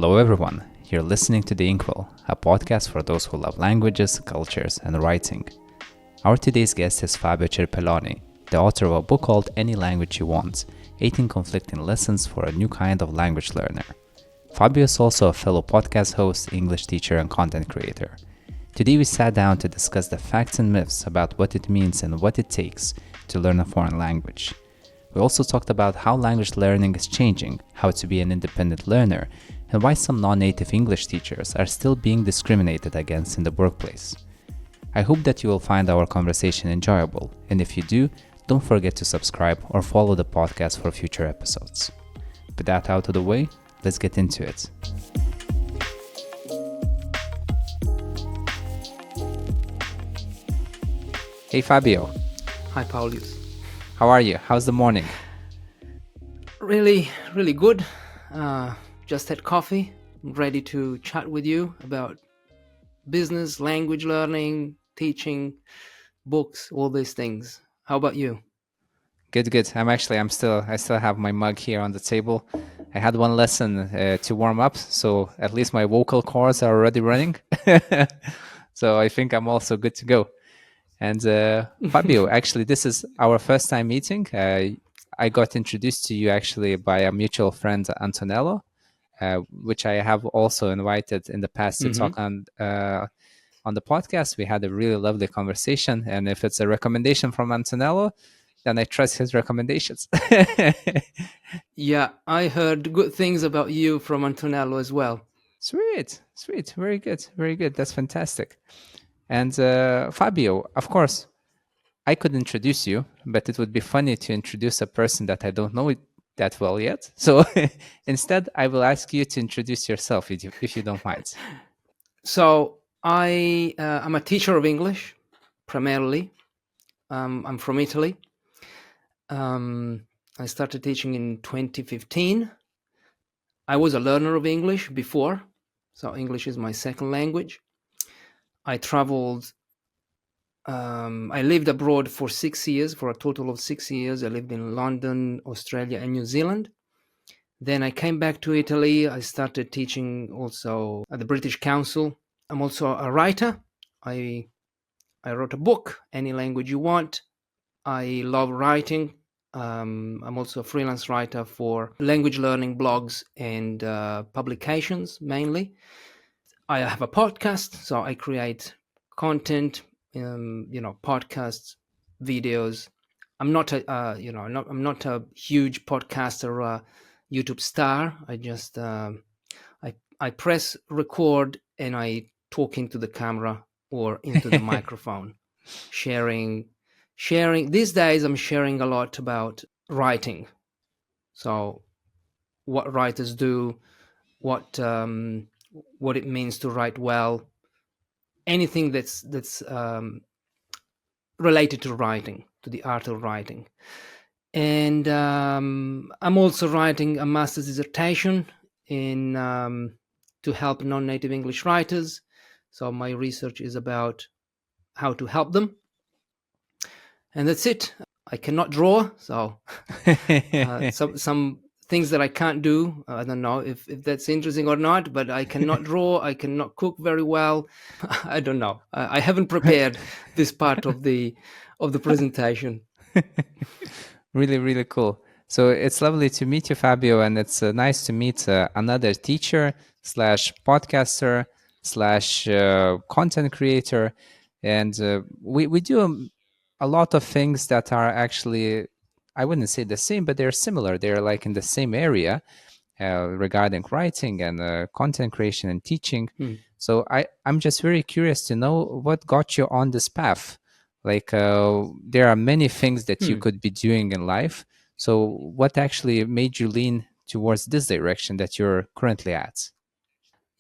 Hello everyone, you're listening to The Inkwell, a podcast for those who love languages, cultures, and writing. Our today's guest is Fabio Cerpelloni, the author of a book called Any Language You Want, 18 Conflicting Lessons for a New Kind of Language Learner. Fabio is also a fellow podcast host, English teacher, and content creator. Today we sat down to discuss the facts and myths about what it means and what it takes to learn a foreign language. We also talked about how language learning is changing, how to be an independent learner, and why some non-native English teachers are still being discriminated against in the workplace. I hope that you will find our conversation enjoyable, and if you do, don't forget to subscribe or follow the podcast for future episodes. With that out of the way, let's get into it. Hey Fabio. Hi Paulius. How are you? How's the morning? Really good. Just had coffee. I'm ready to chat with you about business, language learning, teaching, books, all these things. How about you? Good. I still have my mug here on the table. I had one lesson to warm up, so at least my vocal cords are already running. So I think I'm also good to go. And Fabio, actually, this is our first time meeting. I got introduced to you actually by a mutual friend, Antonello, which I have also invited in the past to talk on the podcast. We had a really lovely conversation. And if it's a recommendation from Antonello, then I trust his recommendations. Yeah, I heard good things about you from Antonello as well. Sweet. Very good. That's fantastic. And Fabio, of course, I could introduce you, but it would be funny to introduce a person that I don't know that well yet. So instead, I will ask you to introduce yourself if you don't mind. So I'm a teacher of English, primarily. I'm from Italy. I started teaching in 2015. I was a learner of English before, so English is my second language. I traveled, I lived abroad for 6 years, for a total of 6 years. I lived in London, Australia, and New Zealand. Then I came back to Italy. I started teaching also at the British Council. I'm also a writer. I wrote a book, Any Language You Want. I love writing. I'm also a freelance writer for language learning blogs and publications mainly. I have a podcast, so I create content, podcasts, videos. I'm not I'm not a huge podcaster or a YouTube star. I just I press record and I talk into the camera or into the microphone, sharing. These days, I'm sharing a lot about writing. So, what writers do, what it means to write well, anything that's related to writing, to the art of writing. And I'm also writing a master's dissertation in to help non-native English writers. So my research is about how to help them. And that's it. I cannot draw, so some things that I can't do. I don't know if that's interesting or not, but I cannot draw. I cannot cook very well. I don't know. I haven't prepared this part of the presentation. Really cool. So it's lovely to meet you, Fabio, and it's nice to meet another teacher / podcaster / content creator. And we do a lot of things that are actually, I wouldn't say the same, but they're similar. They're like in the same area regarding writing and content creation and teaching. So I'm just very curious to know what got you on this path. Like there are many things that you could be doing in life. So what actually made you lean towards this direction that you're currently at?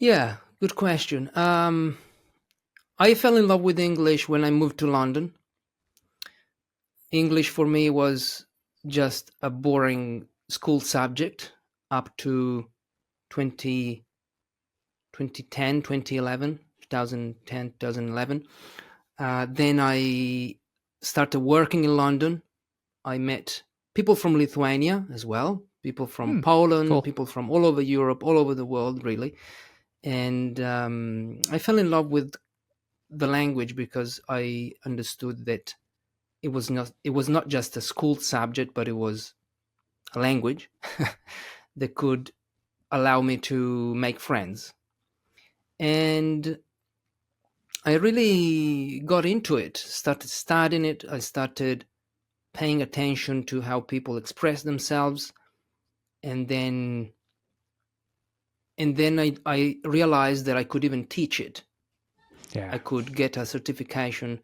Yeah, good question. I fell in love with English when I moved to London. English for me was just a boring school subject up to 2010, 2011, 2010, 2011. Then I started working in London. I met people from Lithuania as well, people from Hmm. Poland, Cool. people from all over Europe, all over the world, really. And I fell in love with the language because I understood that it was not just a school subject, but it was a language that could allow me to make friends. And I really got into it, started studying it. I started paying attention to how people express themselves. And then I realized that I could even teach it. Yeah. I could get a certification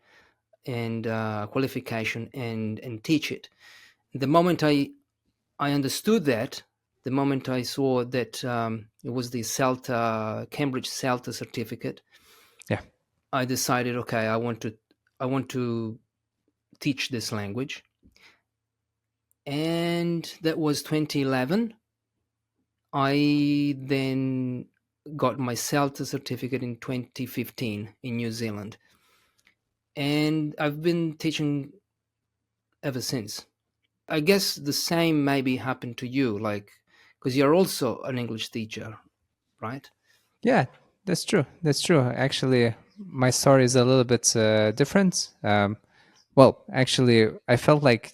and qualification and teach it. The moment I understood that, the moment I saw that it was the CELTA, Cambridge CELTA certificate, Yeah. I decided, okay, I want to teach this language. And that was 2011. I then got my CELTA certificate in 2015 in New Zealand. And I've been teaching ever since. I guess the same maybe happened to you, like, because you're also an English teacher, right? Yeah, that's true. That's true. Actually, my story is a little bit different. Well, actually, I felt like,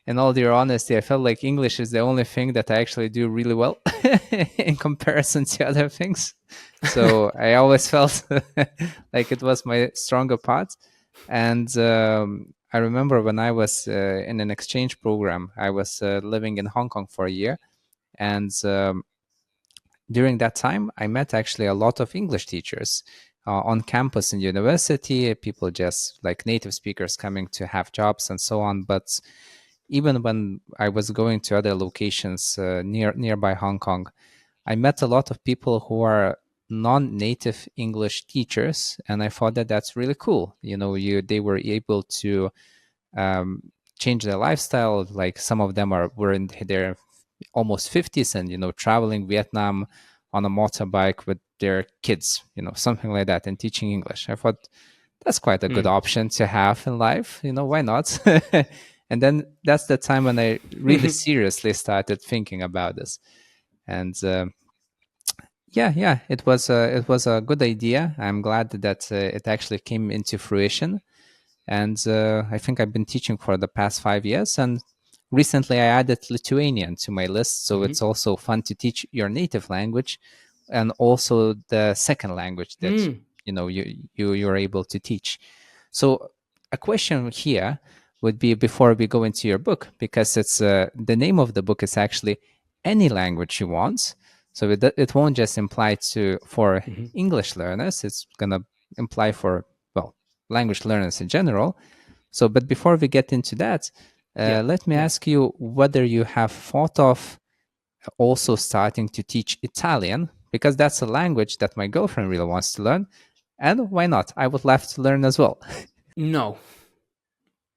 in all due honesty, I felt like English is the only thing that I actually do really well in comparison to other things. So I always felt like it was my stronger part. And I remember when I was in an exchange program, I was living in Hong Kong for a year. And during that time, I met actually a lot of English teachers on campus in university, people just like native speakers coming to have jobs and so on. But even when I was going to other locations nearby Hong Kong, I met a lot of people who are non-native English teachers, and I thought that that's really cool. They were able to um, change their lifestyle. Like some of them were in their almost 50s and traveling Vietnam on a motorbike with their kids, something like that, and teaching English. I thought that's quite a good Mm. option to have in life. Why not? And then that's the time when I really seriously started thinking about this. And yeah, it was a good idea. I'm glad that it actually came into fruition. And I think I've been teaching for the past 5 years. And recently, I added Lithuanian to my list, so Mhm. it's also fun to teach your native language, and also the second language that Mm. you're able to teach. So, a question here would be before we go into your book, because it's the name of the book is actually any language you want. So it won't just imply for Mhm. English learners. It's gonna imply for, well, language learners in general. So, but before we get into that, Yeah. let me Yeah. ask you whether you have thought of also starting to teach Italian, because that's a language that my girlfriend really wants to learn. And why not? I would love to learn as well. No.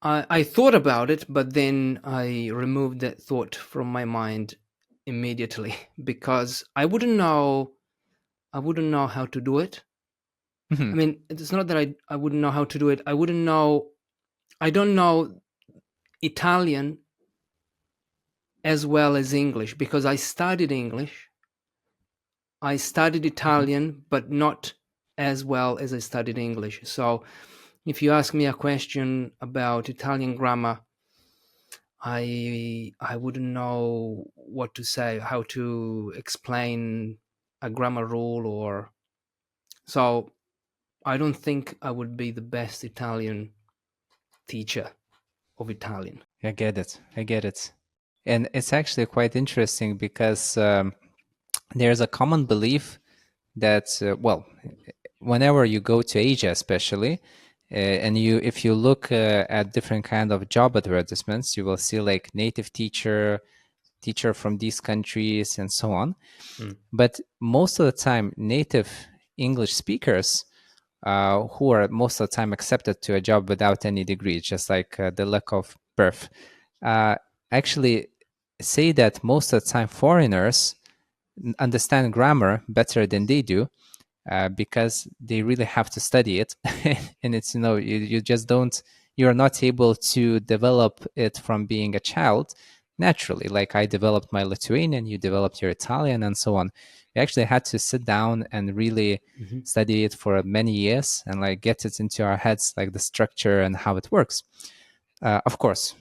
I thought about it, but then I removed that thought from my mind immediately because I wouldn't know how to do it. I Mhm. mean, it's not that I wouldn't know how to do it. I don't know Italian as well as English because I studied English. I studied Mhm. Italian, but not as well as I studied English. So if you ask me a question about Italian grammar, I wouldn't know what to say, how to explain a grammar rule, or so I don't think I would be the best Italian teacher of Italian. I get it. I get it. And it's actually quite interesting because there's a common belief that, well, whenever you go to Asia, especially, and if you look at different kind of job advertisements, you will see like native teacher from these countries and so on. Mm. But most of the time, native English speakers who are most of the time accepted to a job without any degree, just like the lack of birth, uh, actually say that most of the time foreigners understand grammar better than they do, because they really have to study it. And it's, you just don't, you're not able to develop it from being a child. naturally. Like I developed my Lithuanian, you developed your Italian, and so on. We actually had to sit down and really Hmm. study it for many years and like get it into our heads, like the structure and how it works. Of course,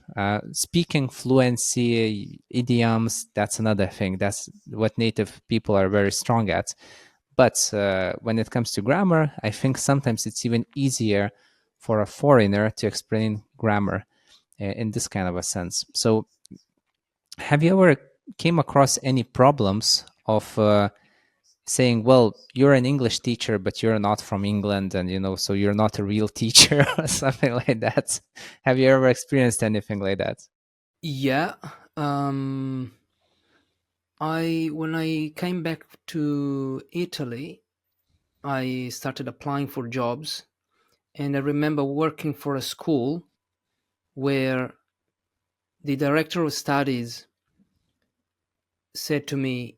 speaking fluency, idioms, that's another thing. That's what native people are very strong at. But when it comes to grammar, I think sometimes it's even easier for a foreigner to explain grammar in this kind of a sense. So, have you ever came across any problems of saying, well, you're an English teacher, but you're not from England, and so you're not a real teacher or something like that? Have you ever experienced anything like that? Yeah. I When I came back to Italy, I started applying for jobs, and I remember working for a school where the director of studies said to me,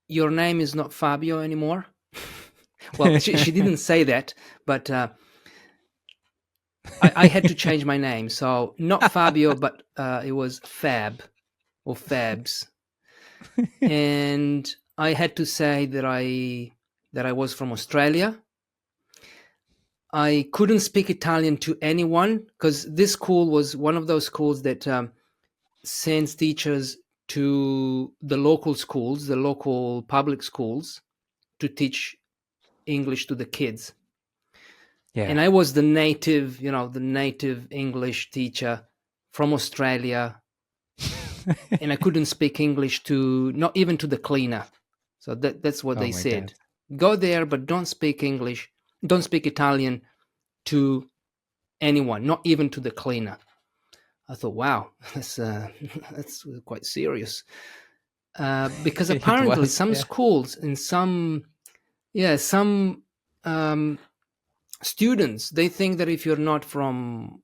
"Your name is not Fabio anymore." Well, she didn't say that, but I had to change my name. So not Fabio, but it was Fab or Fabs. And I had to say that I was from Australia. I couldn't speak Italian to anyone because this school was one of those schools that sends teachers to the local schools, the local public schools, to teach English to the kids. Yeah. And I was the native English teacher from Australia, and I couldn't speak English to not even to the cleaner. So that's what Oh they my God. said. Go there, but don't speak English, don't speak Italian to anyone, not even to the cleaner. I thought, wow, that's quite serious. Because It apparently was, some yeah. schools and some um, students, they think that if you're not from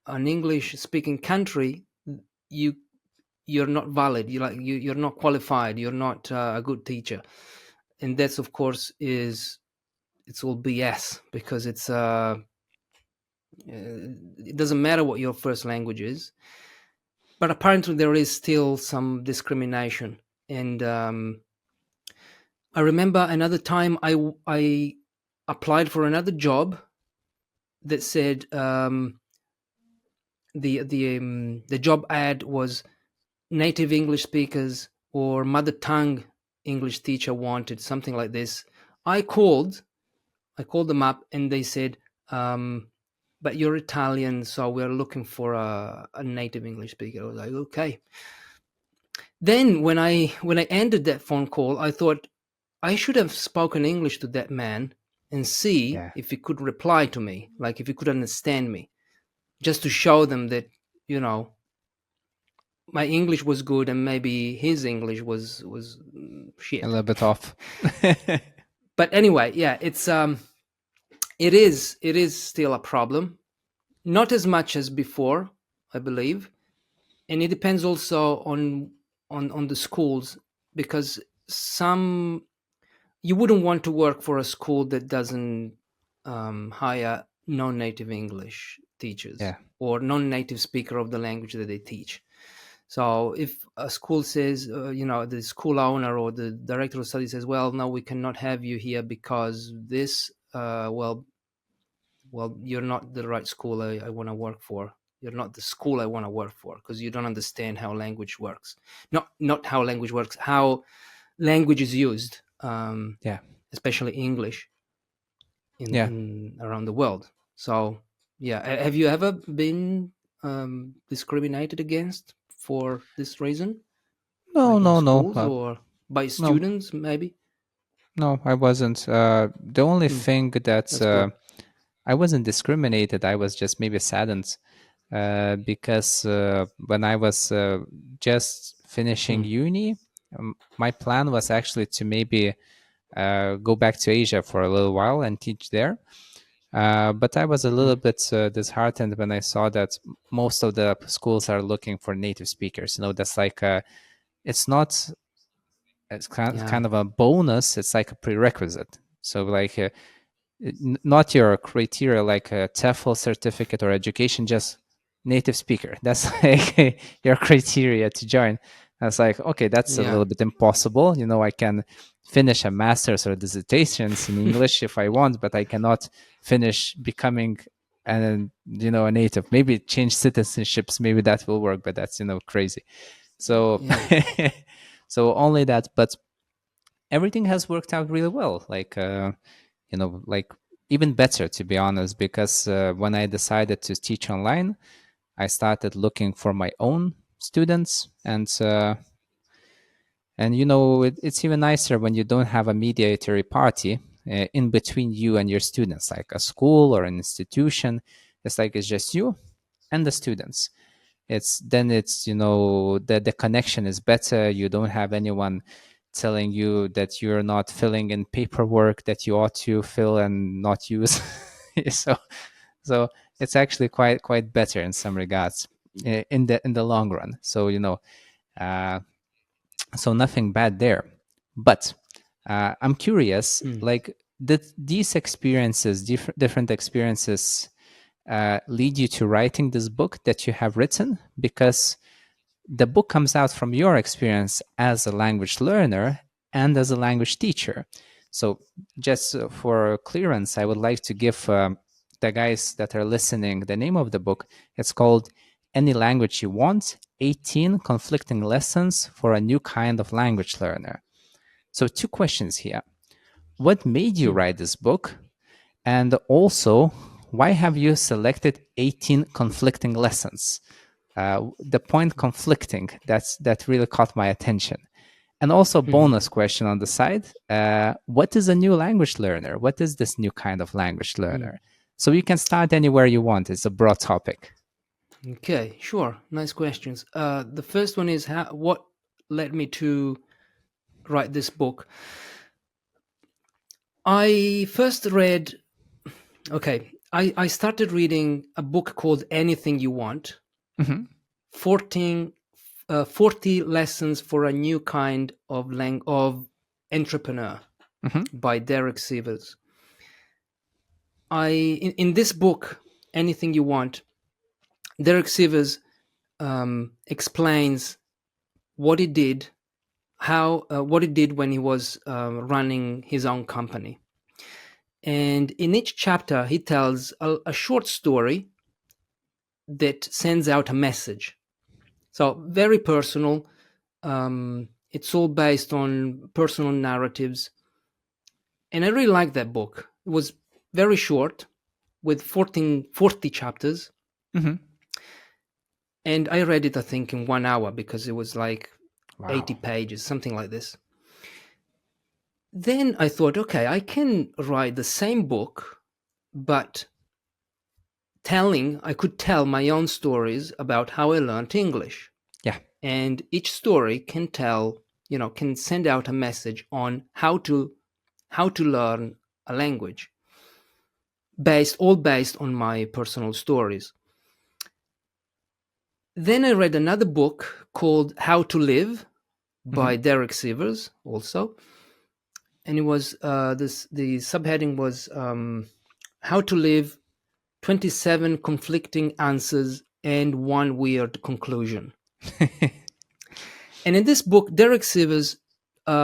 an English speaking country, you you're not valid. You're not qualified. You're not a good teacher, and that's of course is it's all BS because it doesn't matter what your first language is, but apparently there is still some discrimination. And I remember another time I applied for another job that said the job ad was native English speakers or mother tongue English teacher wanted, something like this. I called, I called them up and they said, but you're Italian, so we're looking for a native English speaker. I was like, okay. Then when I ended that phone call, I thought I should have spoken English to that man and see Yeah. if he could reply to me, like if he could understand me, just to show them that you know my English was good and maybe his English was A shit. little bit off. But anyway, yeah, it is still a problem. Not as much as before, I believe, and it depends also on the schools because some you wouldn't want to work for a school that doesn't hire non-native English teachers Yeah. or non-native speaker of the language that they teach. So if a school says, the school owner or the director of studies says, "Well, no, we cannot have you here because this," well, you're not the right school I want to work for. You're not the school I want to work for because you don't understand how language works. Not how language works, how language is used, Yeah. especially English Yeah. in around the world. So yeah, have you ever been discriminated against for this reason, No, like in no, no. schools or by No, students maybe? no, I wasn't. The only Hmm, thing that that's good. I wasn't discriminated, I was just maybe saddened because when I was just finishing Hmm, uni, my plan was actually to maybe go back to Asia for a little while and teach there. But I was a hmm. little bit disheartened when I saw that most of the schools are looking for native speakers. That's like it's not it's Yeah, kind of a bonus. It's like a prerequisite. So like not your criteria like a TEFL certificate or education, just native speaker. That's like your criteria to join. I was like, okay, that's a Yeah. little bit impossible. I can finish a master's or dissertations in English if I want, but I cannot finish becoming a native. Maybe change citizenships, maybe that will work, but that's crazy. So Yeah. so only that, but everything has worked out really well. Like even better, to be honest, because when I decided to teach online, I started looking for my own students, and it's even nicer when you don't have a mediatory party in between you and your students, like a school or an institution. It's just you and the students. It's the connection is better. You don't have anyone telling you that you're not filling in paperwork that you ought to fill and not use. so so it's actually quite better in some regards, in the long run. Uh, so nothing bad there. But I'm curious, Mm. like, did these experiences, different experiences, lead you to writing this book that you have written? Because the book comes out from your experience as a language learner and as a language teacher. So, just for clearance, I would like to give the guys that are listening the name of the book. It's called Any Language You Want: 18 Conflicting Lessons for a New Kind of Language Learner. So, two questions here. What made you Mm. write this book? And also, why have you selected 18 conflicting lessons? The point conflicting, that really caught my attention. And also, Mhm. bonus question on the side: what is a new language learner? What is this new kind of language Mm. learner? So you can start anywhere you want. It's a broad topic. Okay, sure. Nice questions. The first one is what led me to write this book. I first read, okay, I started reading a book called Anything You Want, Hmm. 14, 40 Lessons for a New Kind of Entrepreneur Hmm. by Derek Sivers. In this book, Anything You Want, Derek Sivers explains what he did, what he did when he was running his own company. And in each chapter, he tells a short story that sends out a message. So very personal. It's all based on personal narratives, and I really like that book. It was very short, with 40 chapters, Hmm. and I read it, I think, in 1 hour because it was like 80 Wow. pages, something like this. Then I thought, okay, I can write the same book, but I could tell my own stories about how I learned English. Yeah. And each story can can send out a message on how to learn a language, based on my personal stories. Then I read another book called How to Live Hmm. by Derek Sivers also. And it was the subheading was How to Live: 27 Conflicting Answers and One Weird Conclusion. And in this book, Derek Sivers,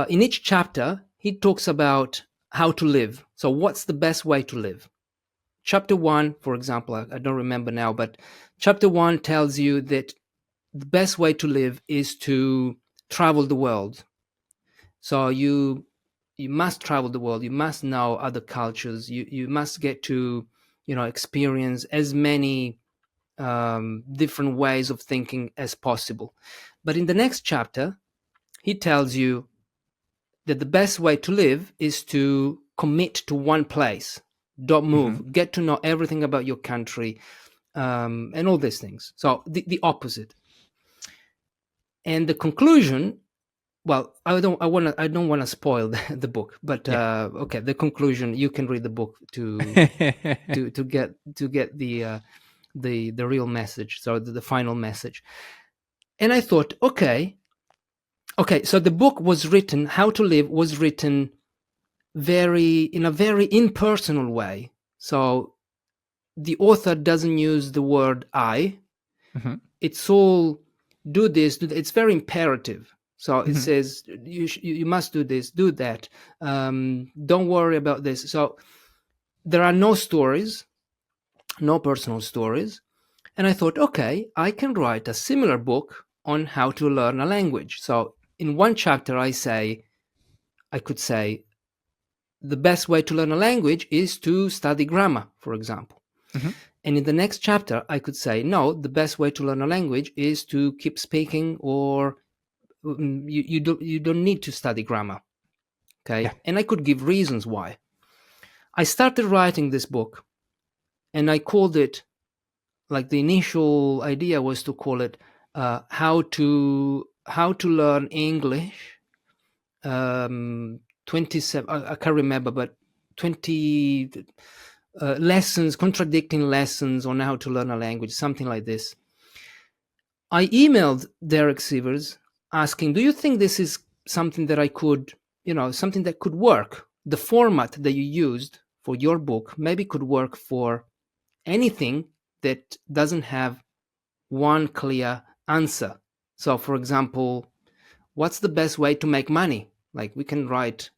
in each chapter, he talks about how to live. So, what's the best way to live? Chapter one, for example, I don't remember now, but chapter one tells you that the best way to live is to travel the world. So you must travel the world. You must know other cultures. You must get to experience as many different ways of thinking as possible. But in the next chapter, he tells you that the best way to live is to commit to one place. Don't Hmm. move. Get to know everything about your country, and all these things. So the opposite. And the conclusion. Well, I don't want to spoil the book, but Yeah. okay. The conclusion. You can read the book to get the real message. So the final message. And I thought, okay. So the book was written. How to Live was written in a very impersonal way. So the author doesn't use the word I. Mm-hmm. It's all do this, do that. It's very imperative. So it Mm-hmm. says you must do this, do that. Don't worry about this. So there are no stories, no personal stories. And I thought, okay, I can write a similar book on how to learn a language. So in one chapter, I could say, the best way to learn a language is to study grammar, for example. Mm-hmm. And in the next chapter, I could say, no, the best way to learn a language is to keep speaking, or you don't need to study grammar. Yeah. Okay. And I could give reasons why. I started writing this book, and I called it, like, the initial idea was to call it how to learn English. 27, I can't remember, but 20 lessons, contradicting lessons on how to learn a language, something like this. I emailed Derek Sivers asking, do you think this is something that I could, something that could work? The format that you used for your book maybe could work for anything that doesn't have one clear answer. So, for example, what's the best way to make money? Like, we can write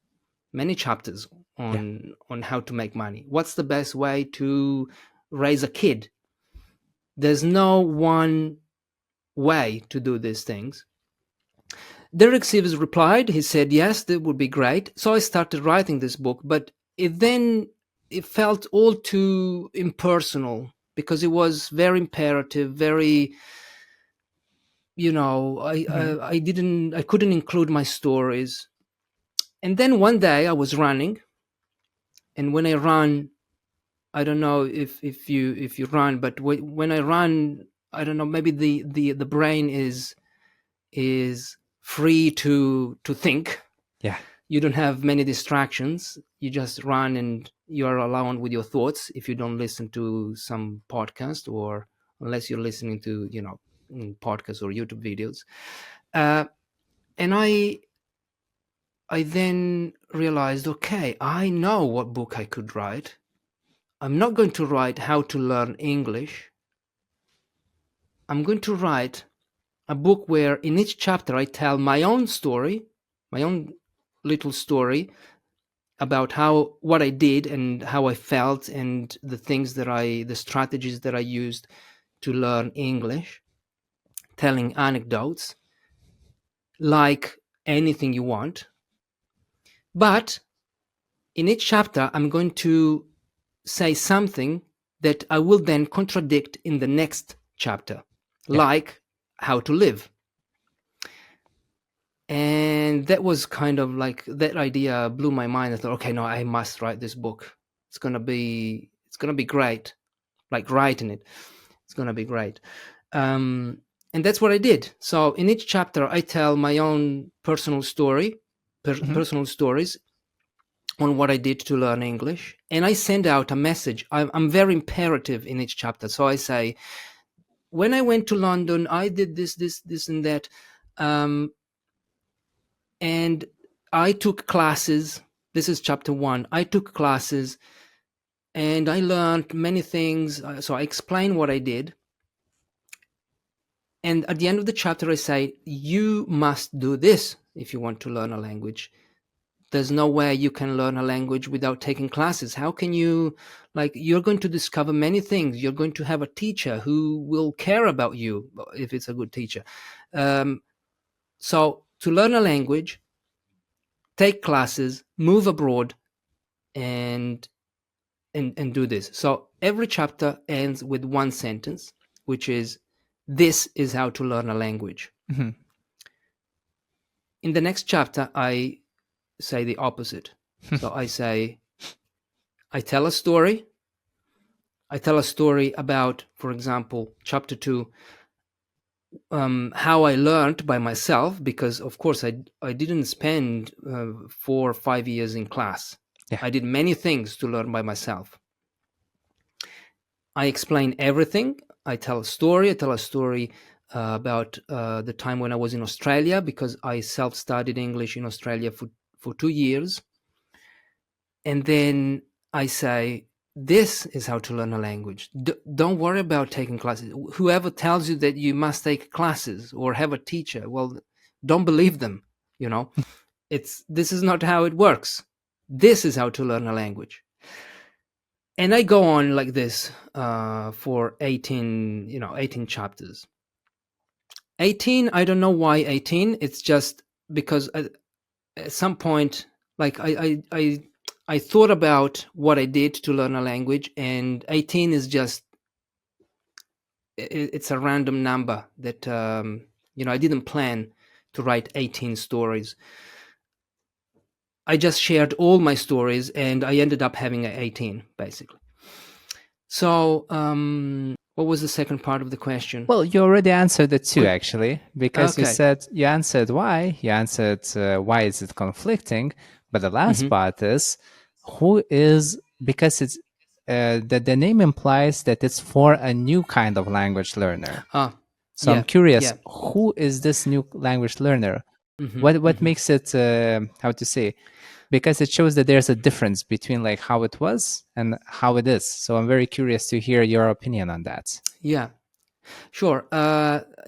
many chapters Yeah. on how to make money. What's the best way to raise a kid? There's no one way to do these things. Derek Sivers replied. He said, yes, that would be great. So I started writing this book, but it felt all too impersonal, because it was very imperative, very, Mm-hmm. I couldn't include my stories. And then one day I was running, and when I run, I don't know if you run, but when I run, I don't know, maybe the brain is free to think. Yeah. You don't have many distractions. You just run, and you're alone with your thoughts, if you don't listen to some podcast, or unless you're listening to podcasts or YouTube videos. And I then realized, okay, I know what book I could write. I'm not going to write how to learn English. I'm going to write a book where in each chapter I tell my own story, my own little story about what I did and how I felt, and the strategies that I used to learn English, telling anecdotes like anything you want. But in each chapter, I'm going to say something that I will then contradict in the next chapter, Yeah. like how to live. And that was kind of like, that idea blew my mind. I thought, okay, no, I must write this book. It's gonna be great. Like, writing it's gonna be great. And that's what I did. So in each chapter, I tell my own personal Mm-hmm. personal stories on what I did to learn English, and I send out a message. I'm very imperative in each chapter. So I say, when I went to London, I did this, and that, and I took classes. This is chapter 1. I took classes, and I learned many things. So I explain what I did. And at the end of the chapter, I say, you must do this if you want to learn a language. There's no way you can learn a language without taking classes. How can you, you're going to discover many things. You're going to have a teacher who will care about you, if it's a good teacher. So to learn a language, take classes, move abroad, and do this. So every chapter ends with one sentence, which is, this is how to learn a language. Mm-hmm. In the next chapter, I say the opposite. So I say, I tell a story. I tell a story about, for example, chapter 2, how I learned by myself, because of course I didn't spend 4 or 5 years in class. Yeah. I did many things to learn by myself. I explain everything. I tell a story. About the time when I was in Australia, because I self-studied English in Australia for 2 years. And then I say, this is how to learn a language. Don't worry about taking classes. Whoever tells you that you must take classes or have a teacher, well, don't believe them. This is not how it works. This is how to learn a language. And I go on like this for 18 chapters. 18, I don't know why 18. It's just because at some point, like I thought about what I did to learn a language, and 18 is just, it's a random number that, I didn't plan to write 18 stories. I just shared all my stories, and I ended up having 18, basically. So, what was the second part of the question? Well, you already answered it too, actually, because you answered why. You answered why is it conflicting, but the last part is who is, because it's the name implies that it's for a new kind of language learner. So I'm curious, who is this new language learner? What makes it, how to say? Because it shows that there's a difference between like how it was and how it is. So I'm very curious to hear your opinion on that. Yeah, sure.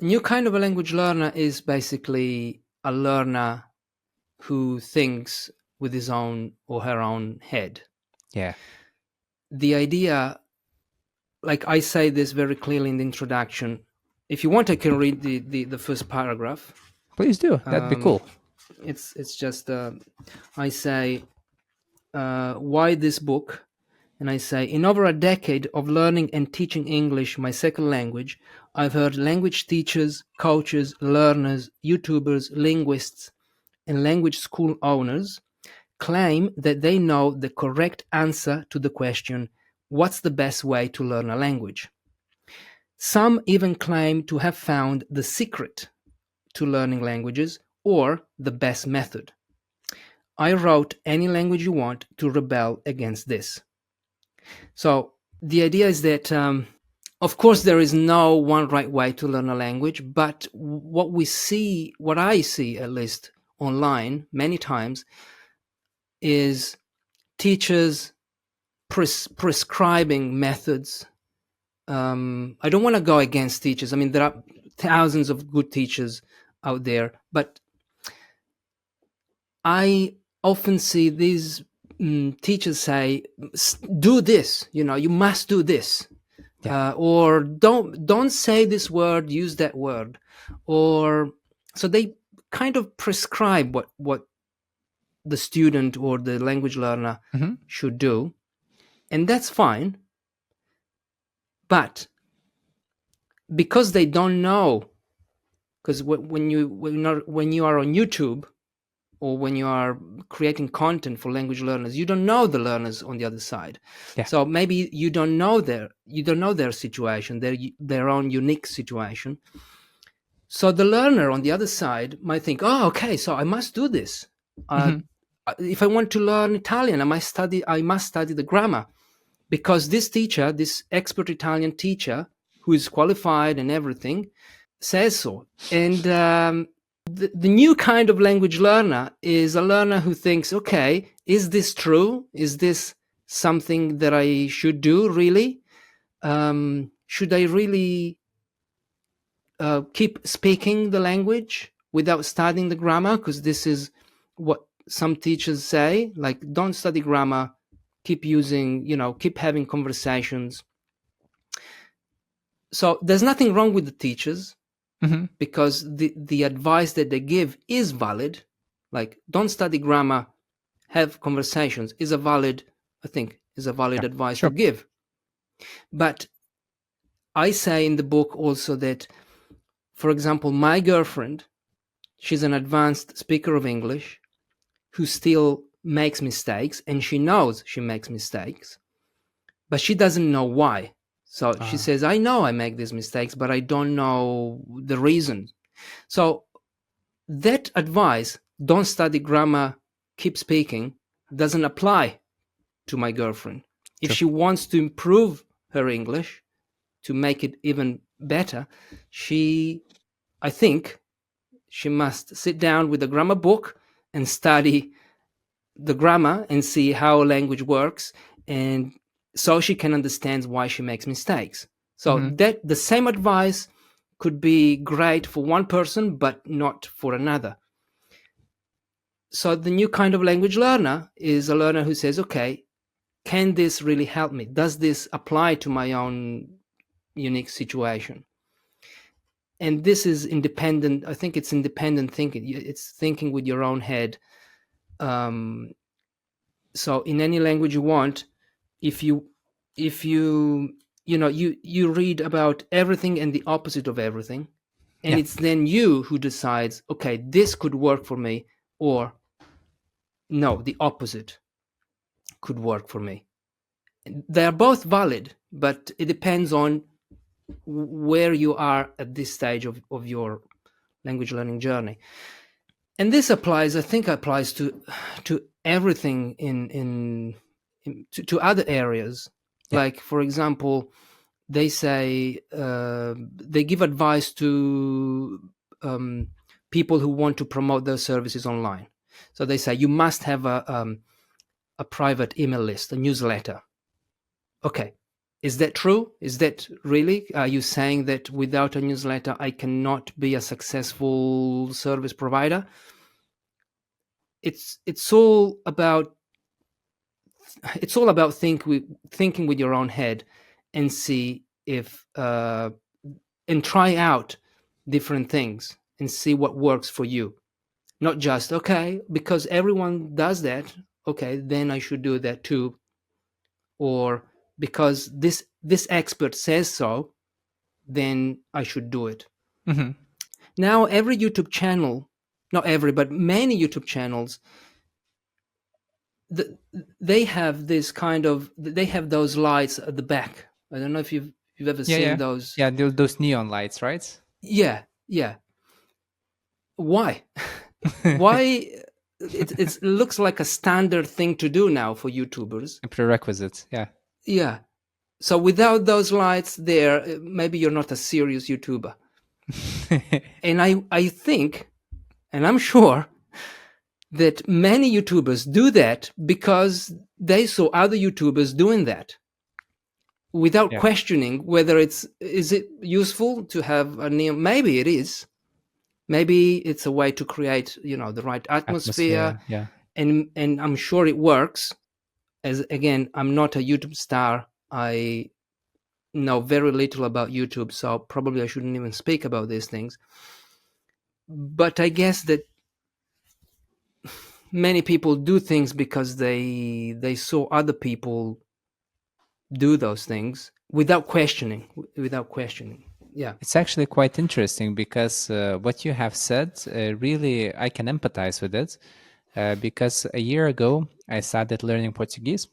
New kind of a language learner is basically a learner who thinks with his own or her own head. Yeah. The idea, like I say this very clearly in the introduction. If you want, I can read the first paragraph. Please do. That'd be cool. It's just, I say, why this book? And I say, in over a decade of learning and teaching English, my second language, I've heard language teachers, coaches, learners, YouTubers, linguists, and language school owners claim that they know the correct answer to the question, what's the best way to learn a language? Some even claim to have found the secret to learning languages or the best method. I wrote Any Language You Want to rebel against this. So the idea is that, of course, there is no one right way to learn a language, but what I see at least online many times, is teachers prescribing methods. I don't want to go against teachers. I mean, there are thousands of good teachers out there, but I often see these teachers say, do this, you must do this. Yeah. Or don't say this word, use that word. Or so they kind of prescribe what the student or the language learner should do. And that's fine. But because they don't know, because when you are on YouTube or when you are creating content for language learners, you don't know the learners on the other side. Yeah. So maybe you don't know their situation, their own unique situation. So the learner on the other side might think, oh, okay, so I must do this. If I want to learn Italian, I must study the grammar, because this teacher, this expert Italian teacher, who is qualified and everything, says so. And the new kind of language learner is a learner who thinks, okay, is this true? Is this something that I should do, really? Should I really keep speaking the language without studying the grammar? Because this is what some teachers say, like, don't study grammar, keep having conversations. So there's nothing wrong with the teachers, because the advice that they give is valid. Like, don't study grammar, have conversations is a valid advice to give. But I say in the book also that, for example, my girlfriend, she's an advanced speaker of English who still makes mistakes, and she knows she makes mistakes, but she doesn't know why. So she says, I know I make these mistakes, but I don't know the reason. So that advice, don't study grammar, keep speaking, doesn't apply to my girlfriend. If she wants to improve her English, to make it even better, I think she must sit down with a grammar book and study the grammar and see how language works, and so she can understand why she makes mistakes. So Mm-hmm. that the same advice could be great for one person but not for another. So the new kind of language learner is a learner who says, okay, can this really help me? Does this apply to my own unique situation? And this is independent. I think it's independent thinking. It's thinking with your own head. um, so in any language you want, if you if you you know you read about everything and the opposite of everything, and Yeah. it's then you who decides, okay, this could work for me, or no, the opposite could work for me. They are both valid, but it depends on where you are at this stage of your language learning journey. And this applies, I think, applies to everything to other areas. Yeah. Like, for example, they say they give advice to people who want to promote their services online. So they say you must have a private email list, a newsletter. Okay, is that true? Is that really? Are you saying that without a newsletter I cannot be a successful service provider? It's all about thinking with your own head, and see if and try out different things and see what works for you. Not just, okay, because everyone does that, okay, then I should do that too, or because this expert says so, then I should do it. Mm-hmm. Now every YouTube channel, not every, but many YouTube channels, the, they have this kind of, they have those lights at the back. I don't know if you've ever Yeah, seen yeah. those. Yeah, those neon lights, right? Yeah, yeah. Why? Why? It looks like a standard thing to do now for YouTubers. A prerequisite, yeah. Yeah. So without those lights there, maybe you're not a serious YouTuber. And I think, and I'm sure, that many YouTubers do that because they saw other YouTubers doing that without Yeah. questioning whether is it useful to have a neon. Maybe it is. Maybe it's a way to create, the right atmosphere, Atmosphere, yeah. and I'm sure it works. As again, I'm not a YouTube star. I know very little about YouTube, so probably I shouldn't even speak about these things. But I guess that many people do things because they saw other people do those things without questioning. Yeah. It's actually quite interesting because what you have said, really, I can empathize with it. Because a year ago, I started learning Portuguese,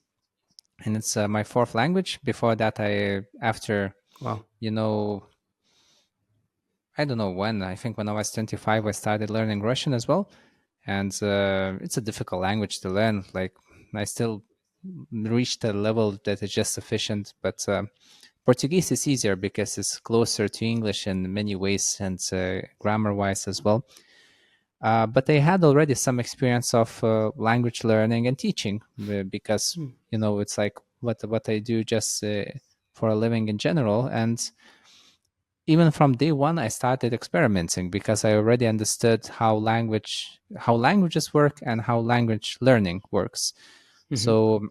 and it's my fourth language. Before that, after, Wow. you know, I don't know when, I think when I was 25, I started learning Russian as well. And it's a difficult language to learn. Like, I still reached a level that is just sufficient, but Portuguese is easier because it's closer to English in many ways and grammar-wise as well. But I had already some experience of language learning and teaching because Hmm. it's like what I do just for a living in general. And even from day one, I started experimenting because I already understood how languages work and how language learning works. Mm-hmm. So,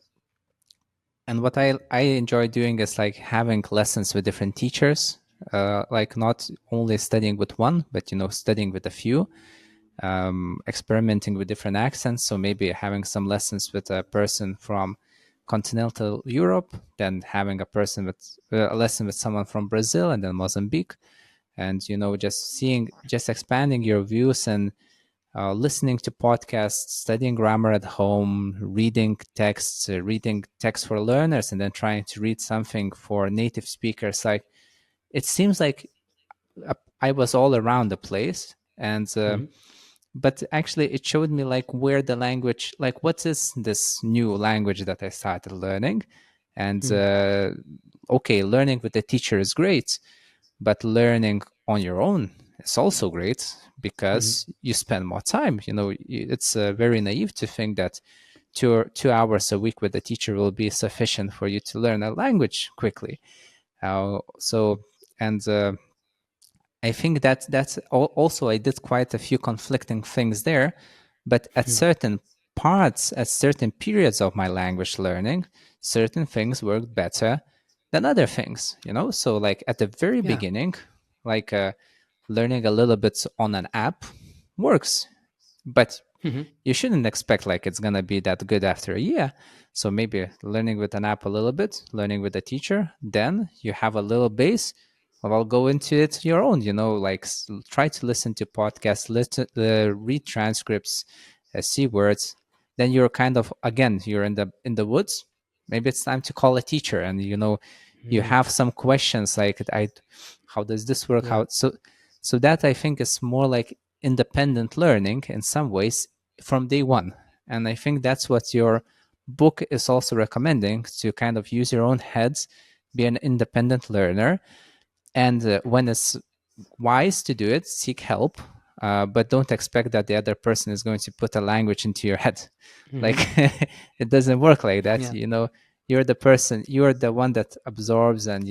and what I enjoy doing is like having lessons with different teachers, like not only studying with one, but studying with a few, experimenting with different accents. So maybe having some lessons with a person from continental Europe, then having a lesson with someone from Brazil and then Mozambique, and just expanding your views and listening to podcasts, studying grammar at home, reading text for learners, and then trying to read something for native speakers. Like, it seems like I was all around the place, and Mm-hmm. but actually it showed me like where the language, like what is this new language that I started learning. And Mm-hmm. okay, learning with the teacher is great, but learning on your own is also great Mm-hmm. because you spend more time. It's very naive to think that two hours a week with the teacher will be sufficient for you to learn a language quickly. So and I think that's also I did quite a few conflicting things there, but at certain parts, at certain periods of my language learning, certain things worked better than other things. So like at the very Yeah. beginning, like learning a little bit on an app works, but Hmm. you shouldn't expect like it's gonna be that good after a year. So maybe learning with an app a little bit, learning with a teacher, then you have a little base. Well, go into it your own. Like try to listen to podcasts, read transcripts, see words. Then you're kind of again you're in the woods. Maybe it's time to call a teacher, and you Hmm. have some questions like how does this work? Yeah. So that I think is more like independent learning in some ways from day one. And I think that's what your book is also recommending, to kind of use your own heads, be an independent learner. And when it's wise to do it, seek help, but don't expect that the other person is going to put a language into your head. Like Hmm. it doesn't work like that. Yeah. You're the person, you're the one that absorbs and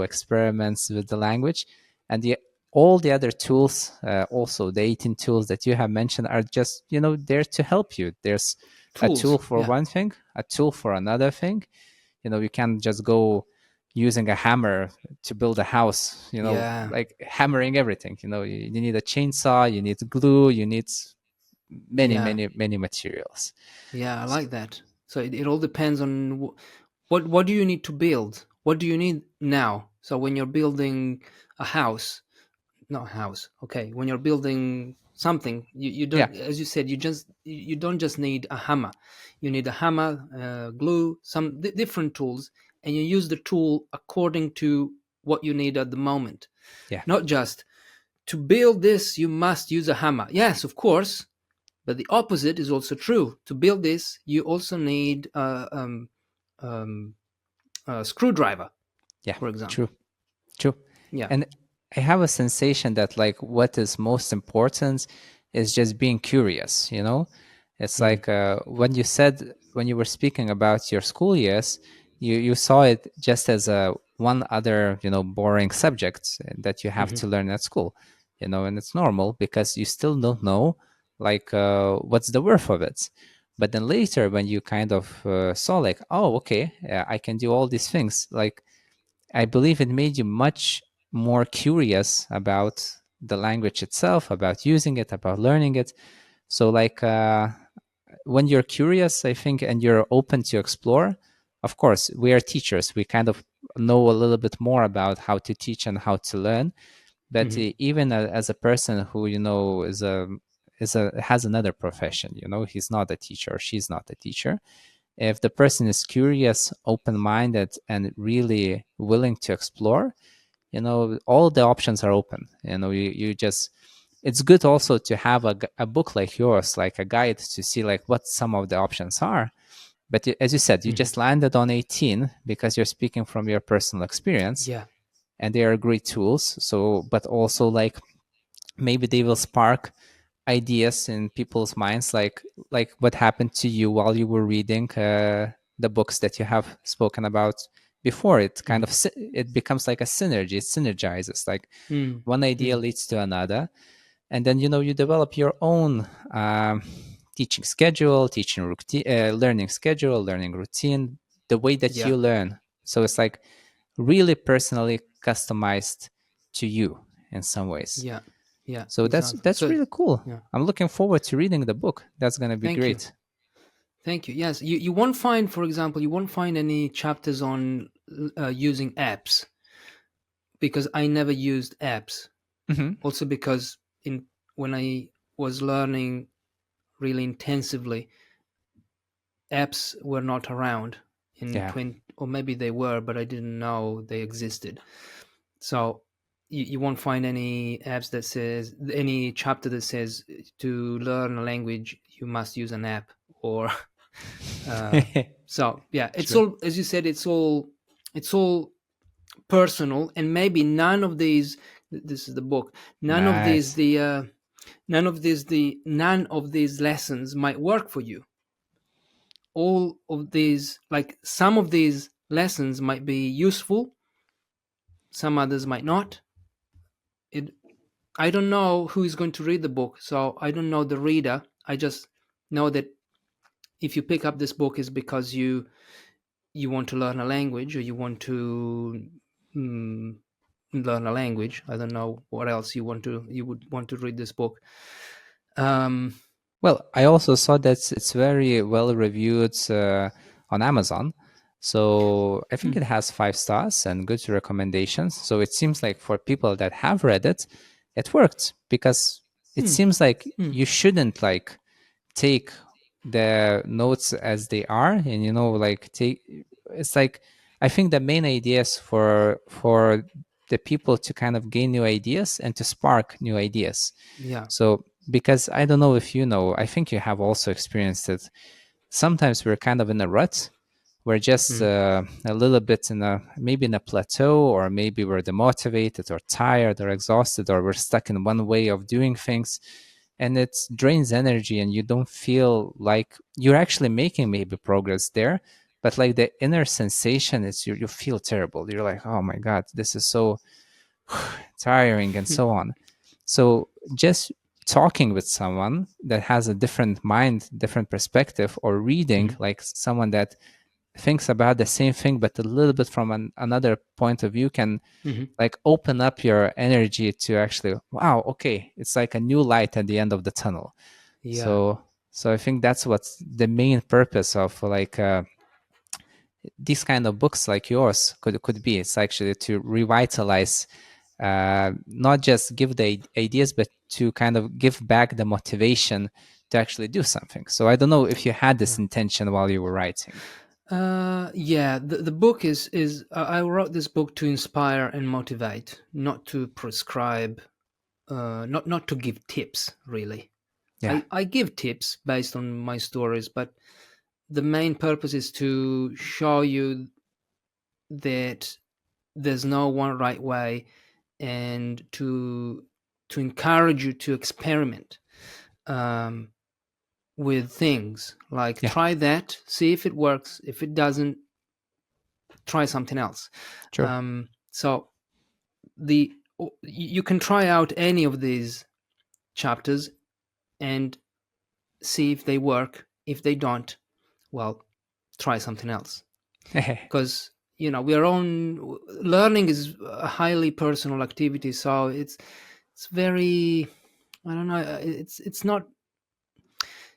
experiments with the language, and all the other tools, also the 18 tools that you have mentioned, are just there to help you. There's a tool Tools. for Yeah. one thing, a tool for another thing. You can't just go using a hammer to build a house, Yeah. like hammering everything. You need a chainsaw, you need glue, you need many, Yeah. many, many materials. Yeah. I like that. So it all depends on what do you need to build? What do you need now? So when you're building a house, not a house, okay, when you're building something, you Yeah, don't, as you said, you don't just need a hammer. You need a hammer, glue, some different tools, and you use the tool according to what you need at the moment. yeah, Not just to build this you must use a hammer. Yes, of course, but the opposite is also true. To build this you also need um, a screwdriver, yeah, for example. true. True. Yeah. And I have a sensation that like what is most important is just being curious, It's Mm. like when you were speaking about your school years, you saw it just as a one other, boring subject that you have Hmm. to learn at school, and it's normal because you still don't know like what's the worth of it. But then later when you kind of saw like, oh, okay, I can do all these things, like I believe it made you much more curious about the language itself, about using it, about learning it. So, like, when you're curious, I think, and you're open to explore, of course, we are teachers. We kind of know a little bit more about how to teach and how to learn. But Hmm. even as a person who, has another profession, he's not a teacher or she's not a teacher, if the person is curious, open-minded, and really willing to explore, all the options are open. You just, it's good also to have a book like yours, like a guide, to see like what some of the options are. But as you said, you Hmm. just landed on 18 because you're speaking from your personal experience, Yeah. and they are great tools. So, but also like maybe they will spark ideas in people's minds, like what happened to you while you were reading the books that you have spoken about before. It kind Hmm. of it becomes like a synergy. It synergizes, like Mm. one idea Mm. leads to another, and then you develop your own teaching schedule, teaching routine, learning schedule, learning routine, the way that Yeah. you learn. So it's like really personally customized to you in some ways. Yeah. Yeah. So that's Exactly. that's So really cool. yeah. I'm looking forward to reading the book. That's gonna be Thank you. great. Thank you. Yes, you won't find, for example, you won't find any chapters on using apps, because I never used apps. Hmm. Also because in when I was learning really intensively, apps were not around in Yeah. 20, or maybe they were, but I didn't know they existed. So you won't find any apps that says, any chapter that says to learn a language you must use an app, or uh, so yeah, it's True. all, as you said, it's all personal, and maybe none of these, this is the book, none of these Nice. the none of these lessons might work for you. all of these, like some of these lessons might be useful, some others might not. It I don't know who is going to read the book, so I don't know the reader. I just know that if you pick up this book is because you want to learn a language, or you want to mm, learn a language. I don't know what else you would want to read this book. Um, Well, I also saw that it's very well reviewed on Amazon. So I think it has 5 stars and good recommendations. So it seems like for people that have read it, it worked because it hmm, seems like hmm, you shouldn't like take the notes as they are, and like take it's like I think the main ideas for the people to kind of gain new ideas and to spark new ideas. yeah. So, because I don't know if you know, I think you have also experienced it. Sometimes we're kind of in a rut. We're just Mm, a little bit in a maybe in a plateau, or maybe we're demotivated or tired or exhausted, or we're stuck in one way of doing things, and it drains energy, and you don't feel like you're actually making maybe progress there. But like the inner sensation is you feel terrible. You're like, oh my God, this is so tiring and so on. So just talking with someone that has a different mind, different perspective, or reading mhm, like someone that thinks about the same thing but a little bit from another point of view can mhm. like open up your energy to actually, wow, okay, it's like a new light at the end of the tunnel. Yeah, So I think that's what's the main purpose of like these kind of books like yours could be. It's actually to revitalize, not just give the ideas, but to kind of give back the motivation to actually do something. So I don't know if you had this yeah. intention while you were writing. Yeah. The book is I wrote this book to inspire and motivate, not to prescribe, not to give tips. Really, Yeah, I give tips based on my stories, but the main purpose is to show you that there's no one right way, and to encourage you to experiment, um, with things, like yeah, try that, see if it works. If it doesn't, try something else. sure. So the you can try out any of these chapters and see if they work. If they don't, well, try something else, because we are on learning is a highly personal activity, so it's very, I don't know, it's not,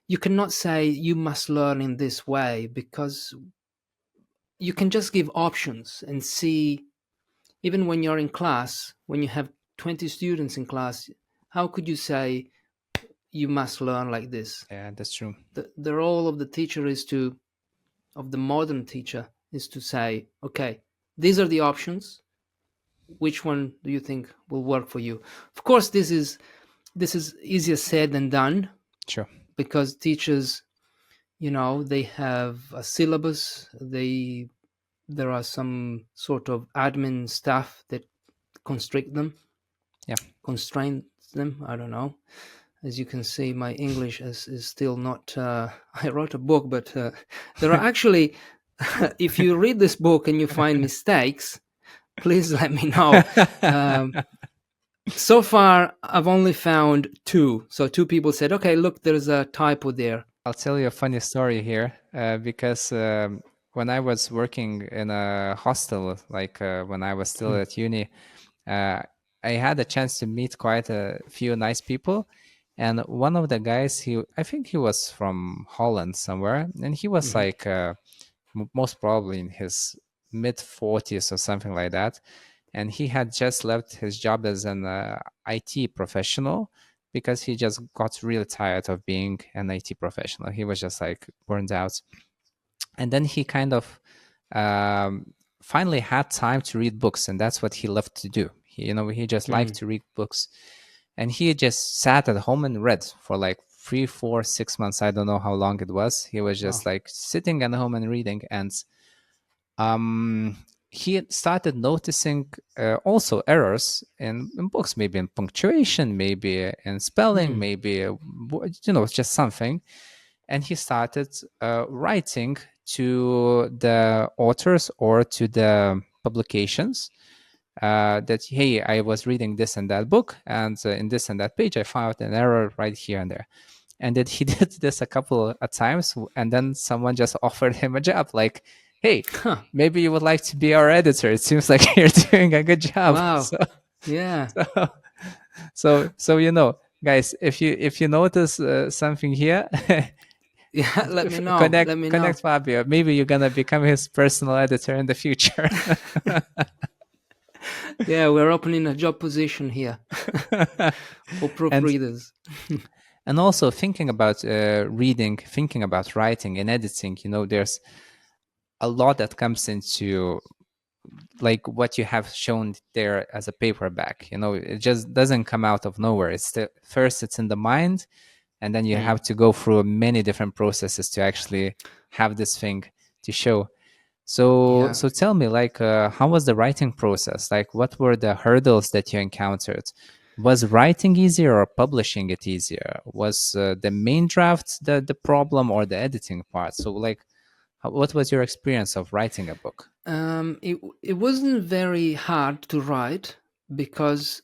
you cannot say you must learn in this way, because you can just give options and see. Even when you're in class, when you have 20 students in class, how could you say you must learn like this? Yeah, that's true. The role of the teacher is to, of the modern teacher, is to say, okay, these are the options. Which one do you think will work for you? Of course, this is easier said than done, Sure. because teachers, they have a syllabus. There are some sort of admin staff that constrict them, Yeah. constrain them. I don't know. As you can see, my English is still not. I wrote a book, but there are actually, if you read this book and you find mistakes, please let me know. Um, so far, I've only found two. So two people said, "Okay, look, there's a typo there." I'll tell you a funny story here, because when I was working in a hostel, like when I was still Mm, at uni, uh, I had a chance to meet quite a few nice people. And one of the guys, I think he was from Holland somewhere, and he was mhm, like most probably in his mid 40s or something like that. And he had just left his job as an IT professional because he just got really tired of being an IT professional. He was just like burned out. And then he kind of finally had time to read books, and that's what he loved to do. He just liked mm, to read books, and he just sat at home and read for like 3, 4, 6 months. I don't know how long it was. He was just wow. like sitting at home and reading, and um, he had started noticing also errors in books, maybe in punctuation, maybe in spelling, Mm, maybe just something. and he started writing to the authors or to the publications that, hey, I was reading this and that book, and in this and that page I found an error right here and there. And that he did this a couple of times, and then someone just offered him a job, like, hey, Huh. maybe you would like to be our editor, it seems like you're doing a good job. Wow. So Yeah. so guys, if you notice something here, Yeah. Let me know. connect Let me know. connect Fabio. Maybe you're gonna become his personal editor in the future. Yeah, we're opening a job position here for and proofreaders. and also thinking about reading, thinking about writing and editing, there's a lot that comes into, like, what you have shown there as a paperback. It just doesn't come out of nowhere. First it's in the mind, and then you have to go through many different processes to actually have this thing to show. So Yeah. so tell me, like, how was the writing process? Like, what were the hurdles that you encountered? Was writing easier or publishing it easier? Was the main draft the problem, or the editing part? So, like, what was your experience of writing a book? It wasn't very hard to write because,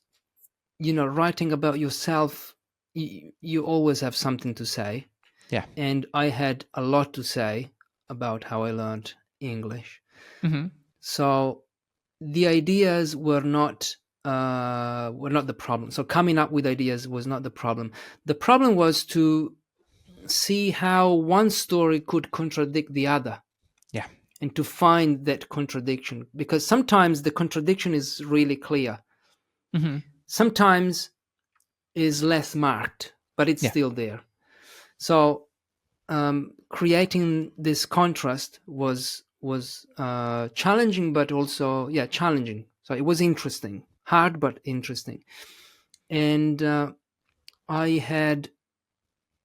writing about yourself, you always have something to say. Yeah. And I had a lot to say about how I learned English. Mm-hmm. So the ideas were not the problem. So coming up with ideas was not the problem. The problem was to see how one story could contradict the other. Yeah. And to find that contradiction, because sometimes the contradiction is really clear. Mm-hmm. Sometimes is less marked, but it's Yeah. still there. So creating this contrast was challenging, but also challenging. So it was interesting, hard but interesting. And I had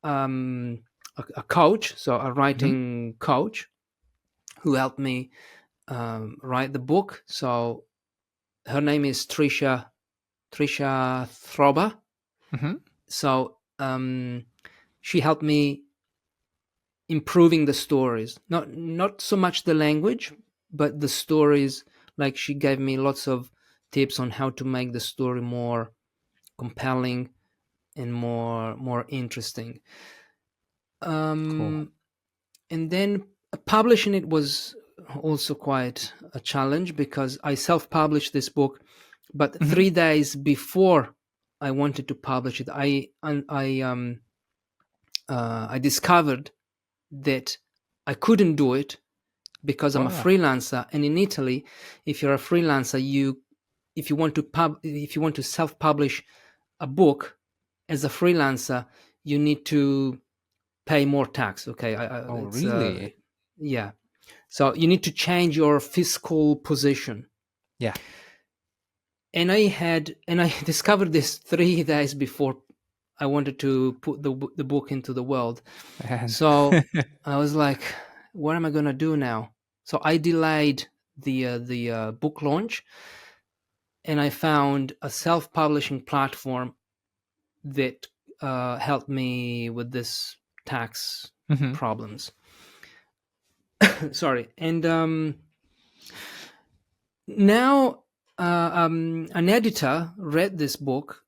a coach, so a writing coach, who helped me write the book. So her name is Trisha Throba. Mm-hmm. So she helped me improving the stories, not so much the language, but the stories. Like, she gave me lots of tips on how to make the story more compelling and more interesting. Cool. And then publishing it was also quite a challenge, because I self-published this book, but Mm-hmm. 3 days before I wanted to publish it, I discovered that I couldn't do it because I'm a Wow. freelancer, and in Italy, if you're a freelancer, if you want to self-publish a book as a freelancer, you need to pay more tax. Okay, Oh, it's really? yeah. So you need to change your fiscal position. Yeah. And I discovered this 3 days before I wanted to put the book into the world. And So I was like, what am I going to do now? So I delayed the book launch, and I found a self-publishing platform that helped me with this tax mm-hmm. problems. Sorry. And now an editor read this book,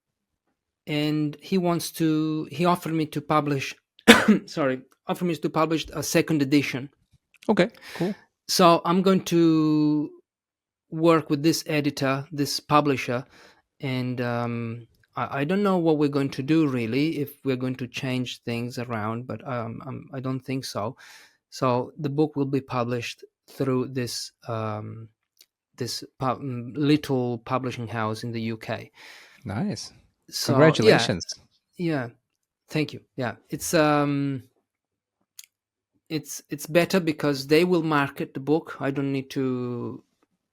and he offered me to publish offered me to publish a second edition. Okay, cool. So I'm going to work with this editor, this publisher, and I don't know what we're going to do really, if we're going to change things around, but I don't think so. So the book will be published through this little publishing house in the UK. Nice. So Congratulations. yeah, thank you. Yeah, it's better because they will market the book. I don't need to,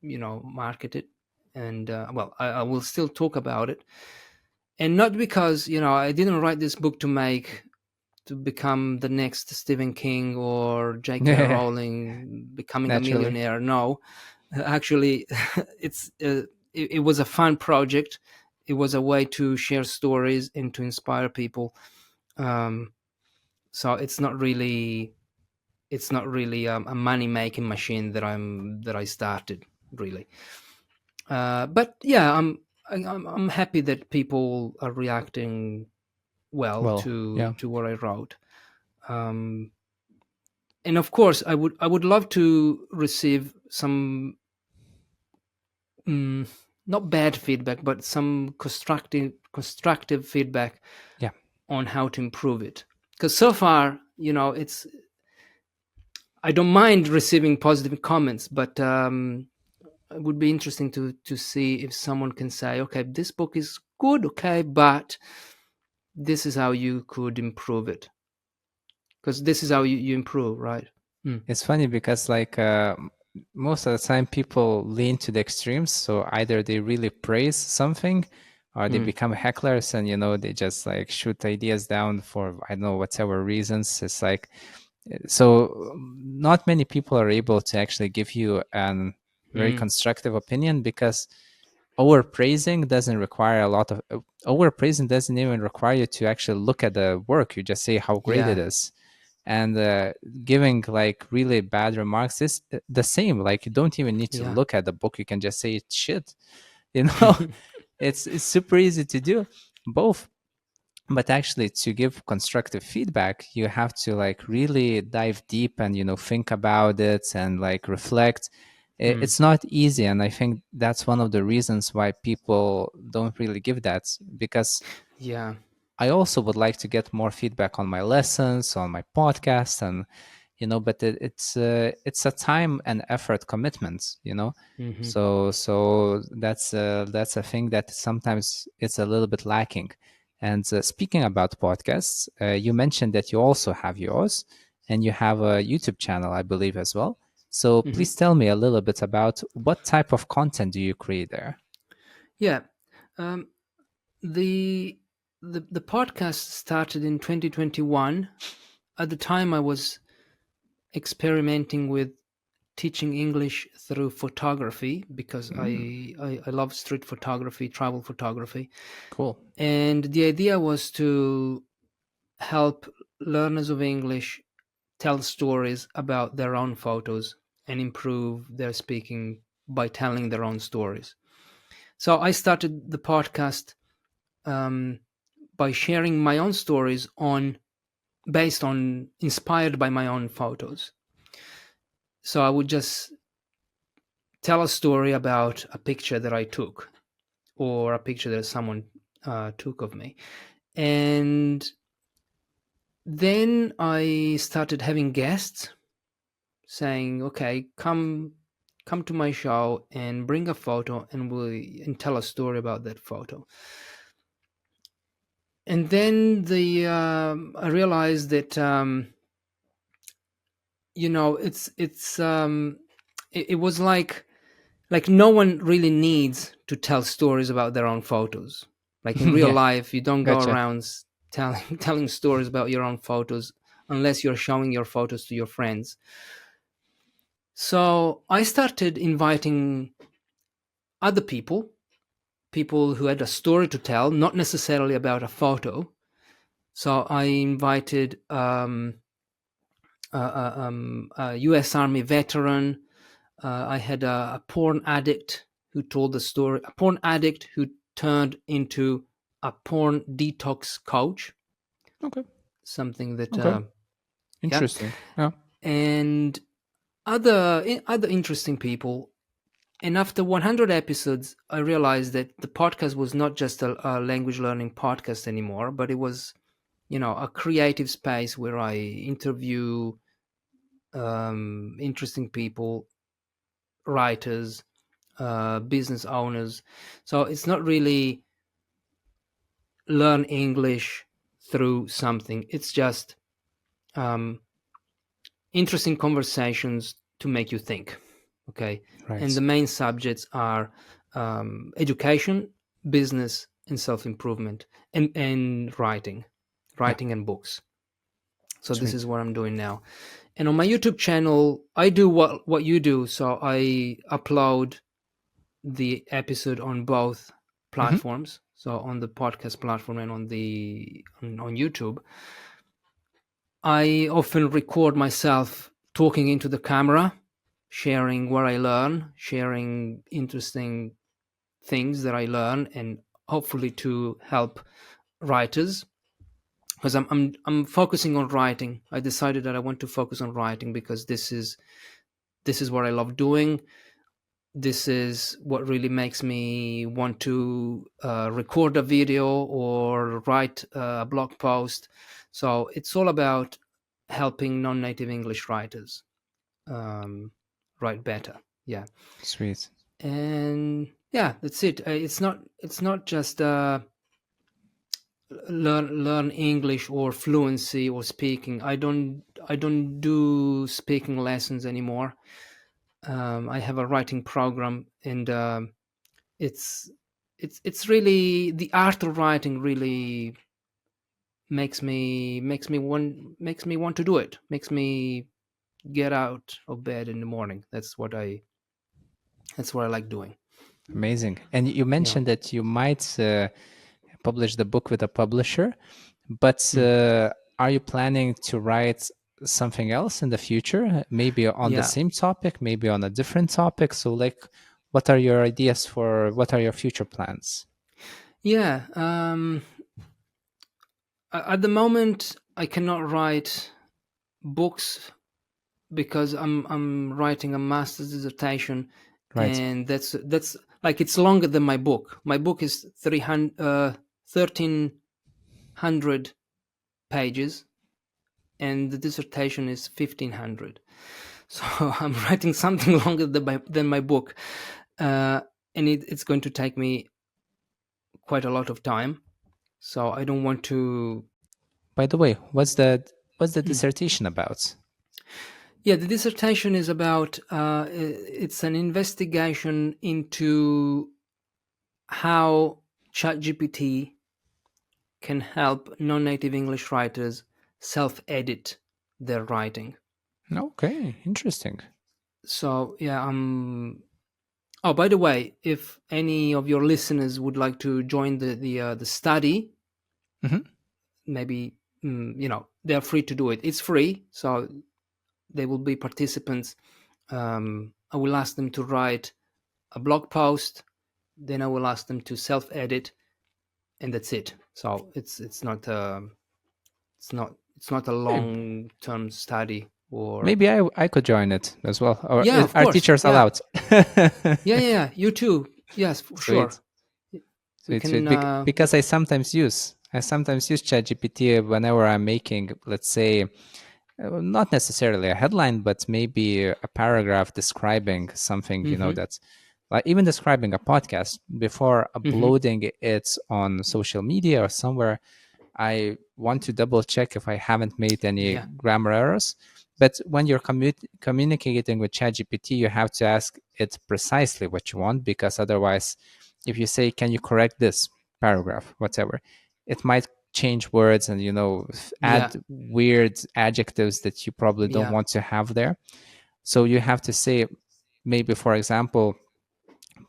market it, and I will still talk about it, and not because I didn't write this book to become the next Stephen King or J.K. Yeah, Rowling becoming a naturally. millionaire. No, actually, it was a fun project. It was a way to share stories and to inspire people. Um, So it's not really a money making machine that I started really. But yeah, I'm happy that people are reacting well Well, yeah. to what I wrote. Um, and of course, I would love to receive some, mm, not bad feedback, but some constructive feedback Yeah. on how to improve it. Because so far, it's I don't mind receiving positive comments, but it would be interesting to see if someone can say, okay, this book is good, okay, but this is how you could improve it, because this is how you improve, right? Mm. It's funny because like most of the time people lean to the extremes. So either they really praise something or they Mm. become hecklers and they just like shoot ideas down for I don't know whatever reasons. It's like so not many people are able to actually give you an very Mm. constructive opinion because overpraising doesn't require a lot of overpraising doesn't even require you to actually look at the work. You just say how great it Yeah. is. And giving like really bad remarks is the same. Like you don't even need to Yeah. look at the book. You can just say it's shit. You know, it's super easy to do both. But actually, to give constructive feedback, you have to like really dive deep and think about it and like reflect. Mm. It's not easy, and I think that's one of the reasons why people don't really give that because Yeah. I also would like to get more feedback on my lessons, on my podcast, and but it's a time and effort commitment, Hmm. So that's a thing that sometimes it's a little bit lacking. And speaking about podcasts, you mentioned that you also have yours, and you have a YouTube channel, I believe, as well. So Hmm. please tell me a little bit about what type of content do you create there? Yeah. Um, the the podcast started in 2021. At the time, I was experimenting with teaching English through photography because Mm, I love street photography, travel photography. cool. And the idea was to help learners of English tell stories about their own photos and improve their speaking by telling their own stories. So I started the podcast um, by sharing my own stories on based on inspired by my own photos. So I would just tell a story about a picture that I took or a picture that someone took of me. And then I started having guests saying, "Okay, come to my show and bring a photo, and tell a story about that photo." And then I realized that it was like no one really needs to tell stories about their own photos. Like in real Yeah, life, you don't go gotcha. around telling telling stories about your own photos unless you're showing your photos to your friends. So I started inviting other people who had a story to tell, not necessarily about a photo. So I invited a U.S. Army veteran. I had a porn addict who told the story. A porn addict who turned into a porn detox coach. Okay. Something that, Okay. yeah, Interesting. Yeah. and other interesting people. And after 100 episodes, I realized that the podcast was not just a language learning podcast anymore, but it was, a creative space where I interview interesting people, writers, business owners. So it's not really learn English through something. It's just um, interesting conversations to make you think. Okay. And the Right. main subjects are education, business, and self improvement, and Yeah. writing and books. So this is Sweet. what I'm doing now. And on my YouTube channel, I do what you do. So I upload the episode on both Hmm. platforms. So on the podcast platform and on YouTube. I often record myself talking into the camera, sharing where I learn, sharing interesting things that I learn, and hopefully to help writers. Because I'm focusing on writing. I decided that I want to focus on writing because this is what I love doing. This is what really makes me want to record a video or write a blog post. So it's all about helping non-native English writers um, write better. Yeah, Sweet. and yeah, that's it. It's not just learn English or fluency or speaking. I don't do speaking lessons anymore. I have a writing program, and it's it's really the art of writing really makes me want to do it. Makes me get out of bed in the morning. That's what I like doing. Amazing. And you Yeah. mentioned that you might publish the book with a publisher, but Mm. are you planning to write something else in the future? Maybe on the Yeah. same topic, maybe on a different topic. So, like, what are your ideas for what are your future plans? Yeah. At the moment, I cannot write books because I'm writing a master's dissertation, Right. and that's like it's longer than my book. My book is 1,300 pages, and the dissertation is 1,500. So I'm writing something longer than my book, uh, and it's going to take me quite a lot of time. So I don't want to. By the way, what's the Hmm. dissertation about? Yeah, the dissertation is about. It's an investigation into how ChatGPT can help non-native English writers self-edit their writing. Okay, interesting. So yeah, oh, by the way, if any of your listeners would like to join the study, Hmm. maybe they're free to do it. It's free, so they will be participants. I will ask them to write a blog post, then I will ask them to self-edit, and that's it. So it's not a long-term study. Or Maybe I could join it as well. Or yeah, of are course, teachers yeah, allowed? yeah, yeah, yeah. You too. Yes, for sure. Sweet, We sweet, can. sweet. Because I sometimes use ChatGPT whenever I'm making, let's say, not necessarily a headline, but maybe a paragraph describing something, Mm-hmm. that's like even describing a podcast before Mm-hmm. uploading it on social media or somewhere. I want to double check if I haven't made any Yeah. grammar errors. But when you're communicating with ChatGPT, you have to ask it precisely what you want, because otherwise, if you say, "Can you correct this paragraph, whatever," it might change words and Yeah. add weird adjectives that you probably don't Yeah. want to have there. So you have to say, maybe, for example,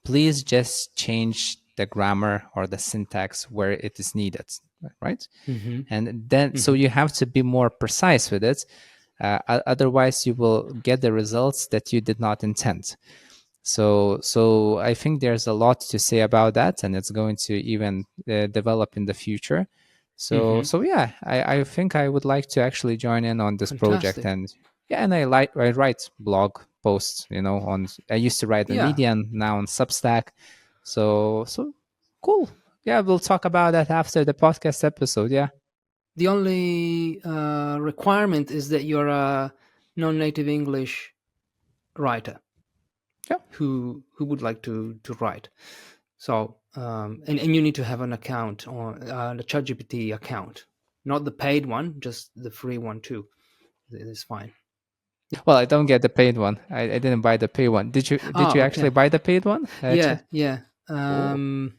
please just change the grammar or the syntax where it is needed, right? Mm-hmm. And then, so Mm-hmm. you have to be more precise with it. Otherwise, you will get the results that you did not intend. So I think there's a lot to say about that, and it's going to even develop in the future. So Mm-hmm. so yeah, I think I would like to actually join in on this project. Fantastic. And yeah, and I write blog posts, on I used to write on Yeah. Medium, now on Substack. So cool. Yeah, we'll talk about that after the podcast episode. Yeah. The only requirement is that you're a non-native English writer Yeah. who would like to write. So and you need to have an account on the ChatGPT account, not the paid one, just the free one too. It's fine. Well, I don't get the paid one. I didn't buy the paid one. Did you Oh, actually okay. buy the paid one? Yeah, Chat? yeah. Oh.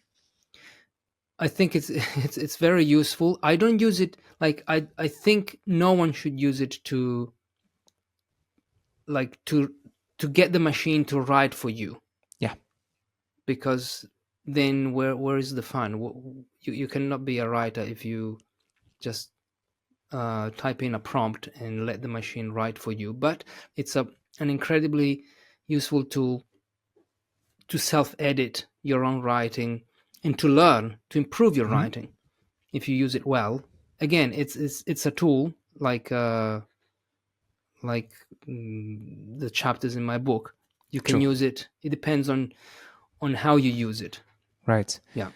I think it's very useful. I don't use it like I think no one should use it to like to get the machine to write for you, Yeah. because then where is the fun? You cannot be a writer if you just type in a prompt and let the machine write for you. But it's an incredibly useful tool to self-edit your own writing and to learn to improve your Hmm. writing if you use it well. Again, it's a tool like the chapters in my book. You can True. use it. It depends on how you use it. Right. Yeah.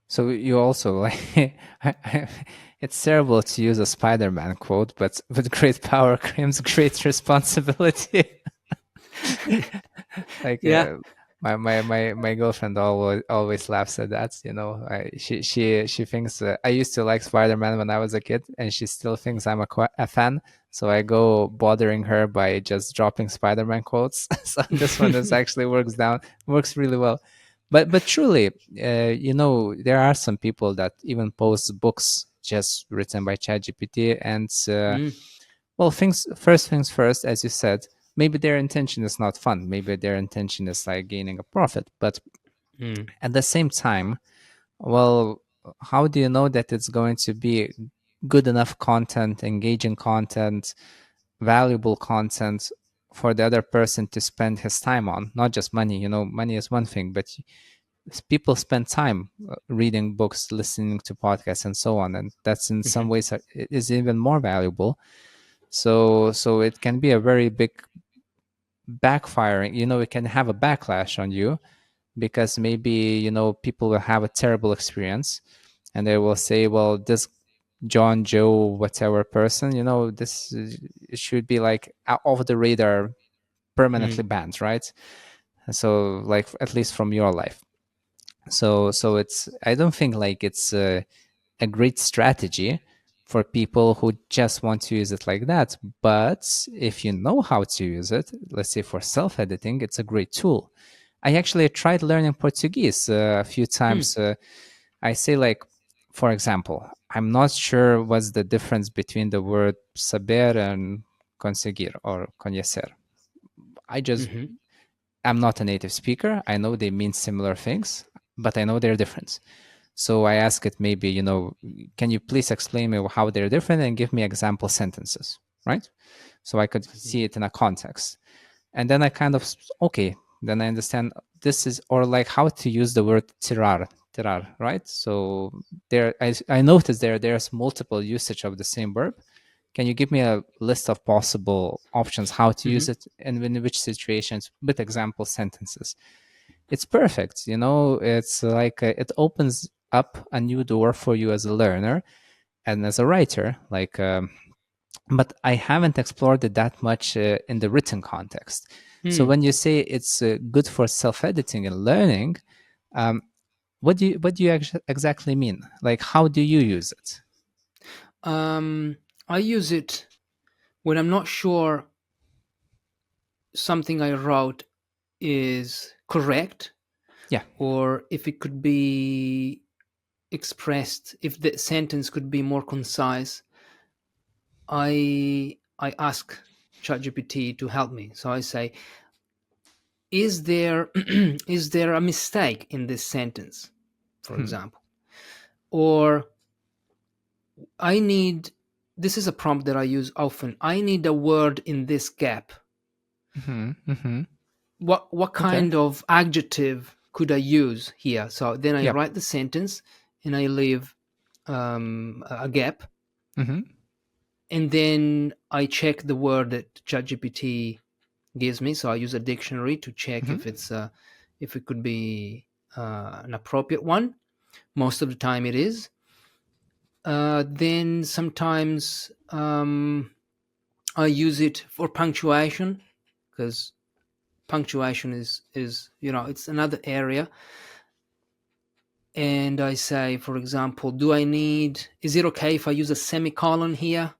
So you also like it's terrible to use a Spider-Man quote, but with great power comes great responsibility. Like Yeah. my girlfriend always laughs at that. She thinks I used to like Spider-Man when I was a kid, and she still thinks I'm a fan. So I go bothering her by just dropping Spider-Man quotes. So this one is actually works really well. But truly, there are some people that even post books just written by ChatGPT, and Mm, well, things first, as you said, maybe their intention is not fun. Maybe their intention is like gaining a profit. But mm, at the same time, well, how do you know that it's going to be good enough content, engaging content, valuable content for the other person to spend his time on? Not just money. Money is one thing, but people spend time reading books, listening to podcasts, and so on. And that's in some mhm, ways is even more valuable. So it can be a very big backfiring. It can have a backlash on you because maybe people will have a terrible experience, and they will say, well, this John, Joe, whatever person, this it should be like off the radar, permanently mm, banned, right? So like at least from your life. So it's, I don't think like it's a great strategy for people who just want to use it like that. But if you know how to use it, let's say for self editing, it's a great tool. I actually tried learning Portuguese a few mm, times. I say, like, for example, I'm not sure what's the difference between the word saber and conseguir or conhecer. I just, mhm, I'm not a native speaker. I know they mean similar things, but I know they're different. So I ask it, maybe, can you please explain me how they're different and give me example sentences, right? So I could mhm, see it in a context. And then I kind of, okay, then I understand this is, or like how to use the word tirar, right? So I noticed there's multiple usage of the same verb. Can you give me a list of possible options how to use mhm. it and in which situations with example sentences? It's perfect. It's like it opens up a new door for you as a learner and as a writer. Like, but I haven't explored it that much in the written context. So Mm. when you say it's good for self-editing and learning, um, what do you exactly mean? Like, how do you use it? Um, I use it when I'm not sure something I wrote is correct, Yeah. or if it could be expressed, if the sentence could be more concise. I ask ChatGPT to help me. So I say, is there is there a mistake in this sentence, for Hmm. example, or I need, this is a prompt that I use often. I need a word in this gap. Hmm. Hmm. What Okay. kind of adjective could I use here? So then I Yep. write the sentence and I leave a gap, Hmm. and then I check the word that ChatGPT gives me. So I use a dictionary to check Hmm. if it could be an appropriate one. Most of the time, it is. Then sometimes I use it for punctuation, because punctuation is it's another area. And I say, for example, is it okay if I use a semicolon here,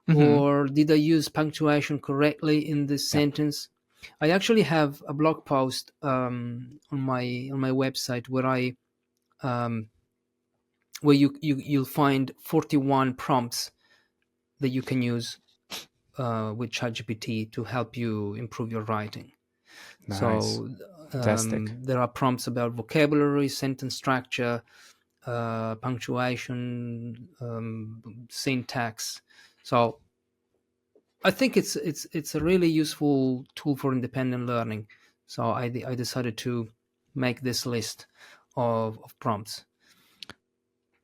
Hmm. or did I use punctuation correctly in this Yep. sentence? I actually have a blog post on my website where I um, where you'll find 41 prompts that you can use with ChatGPT to help you improve your writing. Nice. So Fantastic. there are prompts about vocabulary, sentence structure, punctuation, syntax. So I think it's a really useful tool for independent learning. So I decided to make this list of prompts.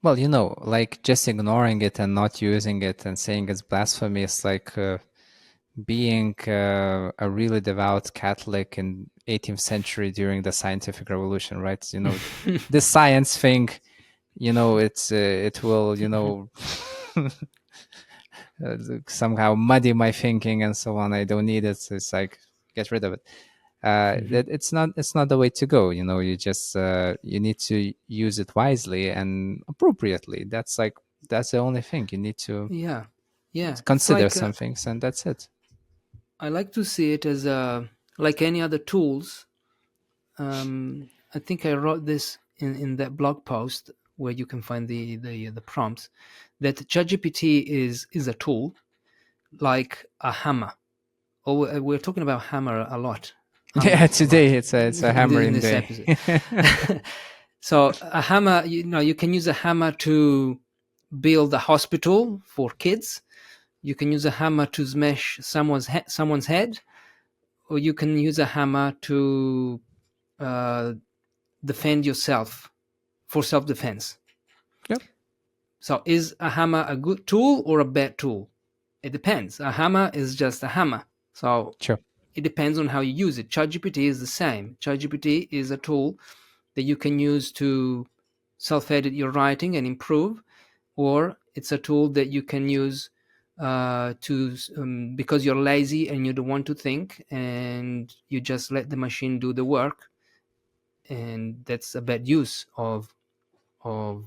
Well, like just ignoring it and not using it and saying it's blasphemy is like being a really devout Catholic in 18th century during the scientific revolution, right? This science thing, it will, somehow muddy my thinking and so on. I don't need it. So it's like, get rid of it. Mhm. It's not the way to go. You just you need to use it wisely and appropriately. That's the only thing. You need to Yeah, yeah. It's consider like some things, and that's it. I like to see it as like any other tools. I think I wrote this in that blog post where you can find the prompts, that ChatGPT is a tool like a hammer. Oh, we're talking about hammer a lot, Yeah, hammers a lot today it's a in hammering this day. episode. So a hammer, you can use a hammer to build a hospital for kids. You can use a hammer to smash someone's head, or you can use a hammer to uh, defend yourself for self-defense. Yep, So is a hammer a good tool or a bad tool? It depends. A hammer is just a hammer. So sure. it depends on how you use it. ChatGPT is the same. ChatGPT is a tool that you can use to self-edit your writing and improve, or it's a tool that you can use to because you're lazy and you don't want to think, and you just let the machine do the work, and that's a bad use of of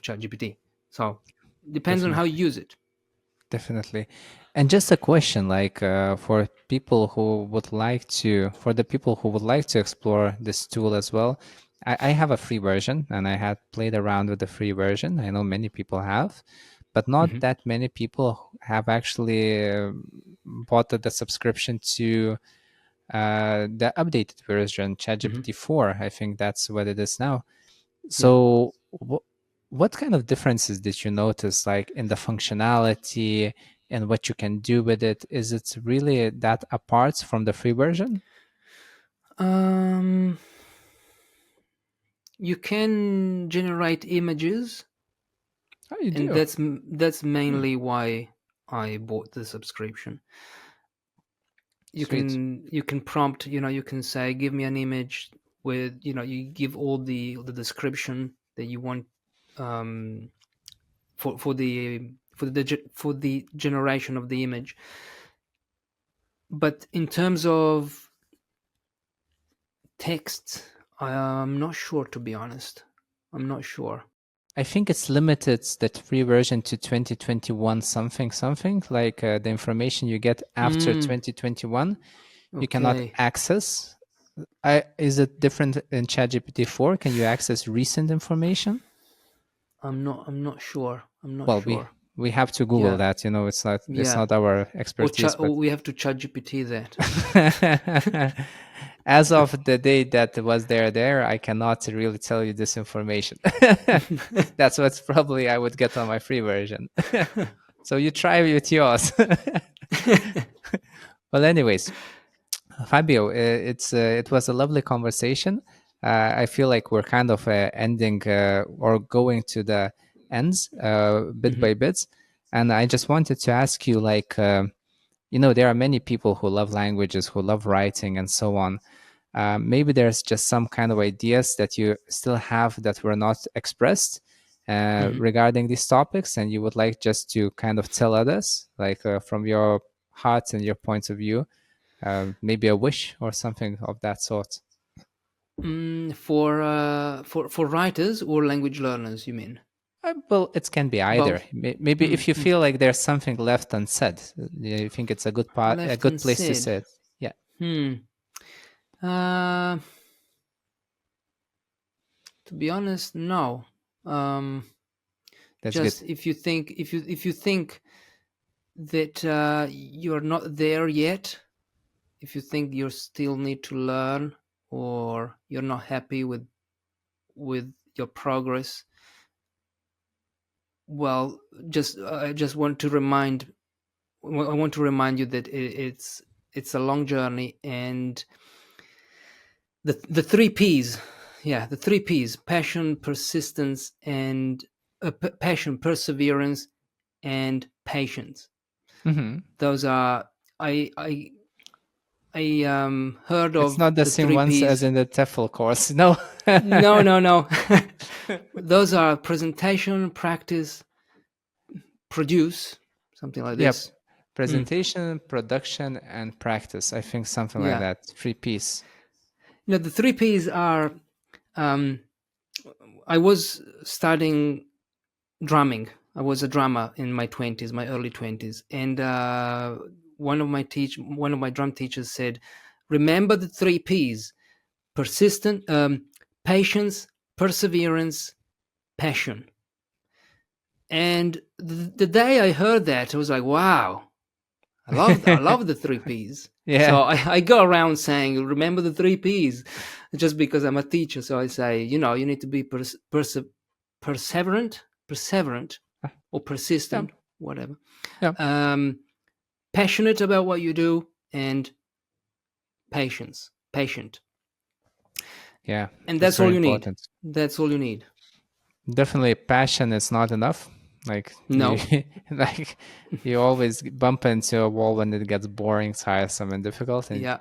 ChatGPT. So depends on how you Definitely. use it. Definitely. And just a question, like for the people who would like to explore this tool as well, I have a free version and I had played around with the free version. I know many people have, but not Hmm. that many people have actually bought the subscription to the updated version, Hmm. ChatGPT 4. I think that's what it is now. Yeah. So, what kind of differences did you notice, like in the functionality and what you can do with it? Is it really that apart from the free version? Um, you can generate images, Oh, you and do. that's Hmm, mainly why I bought the subscription. sweet. You can prompt, you can say, give me an image with, you give all the description that you want, um, for the generation of the image. But in terms of text, I'm not sure, to be honest. I'm not sure. I think it's limited that free version to 2021 something something. Like the information you get after Mm, 2021, you cannot okay. access. Is it different in ChatGPT 4? Can you access recent information? I'm not sure. I'm not Well, we sure. we have to Google Yeah. that. It's Yeah. not our Or expertise, but we have to chat GPT that. as of the day that was there, I cannot really tell you this information. That's what's probably I would get on my free version. So you try with yours. Well, anyways, Fabio, it was a lovely conversation. I feel like we're kind of ending or going to the ends bit Hmm. by bit, and I just wanted to ask you, like, there are many people who love languages, who love writing, and so on. Maybe there's just some kind of ideas that you still have that were not expressed Hmm. regarding these topics, and you would like just to kind of tell others, like from your heart and your point of view, maybe a wish or something of that sort. For writers or language learners, you mean? Well, it can be either. Both. Maybe if you Mm. feel like there's something left unsaid, you think it's a good part, a Left good place to unsaid. say it. Yeah, Hmm. Uh, to be honest, no. Um, that's good. just if you think that you're not there yet, if you think you still need to learn, or you're not happy with your progress. Well, just I just want to remind I want to remind you that it's a long journey, and the three P's, yeah, the three P's: passion, persistence, and passion, perseverance, and patience. Hmm. Those are I heard It's of not the the same three ones as P's. in the TEFL course. No. No, no, no. Those are presentation, practice, produce, something like Yep. this. Mm, Presentation, production, and practice. I think something like yeah. that. Three P's. The three P's are. Um, I was studying drumming. I was a drummer in my twenties, my early 20s, and one of my drum teachers said, "Remember the three P's: persistent, patience, perseverance, passion." And the day I heard that, I was like, "Wow, I love the three P's." So Yeah. I go around saying, "Remember the three P's," just because I'm a teacher. So I say, you need to be perseverant, perseverant, or Yeah. persistent, whatever. Yeah. Um, Passionate about what you do, and patient, Yeah. and That's that's very all you need. important. That's all you need. Definitely passion is not enough. Like you No, like you always bump into a wall when it gets boring, tiresome, and difficult. And yeah,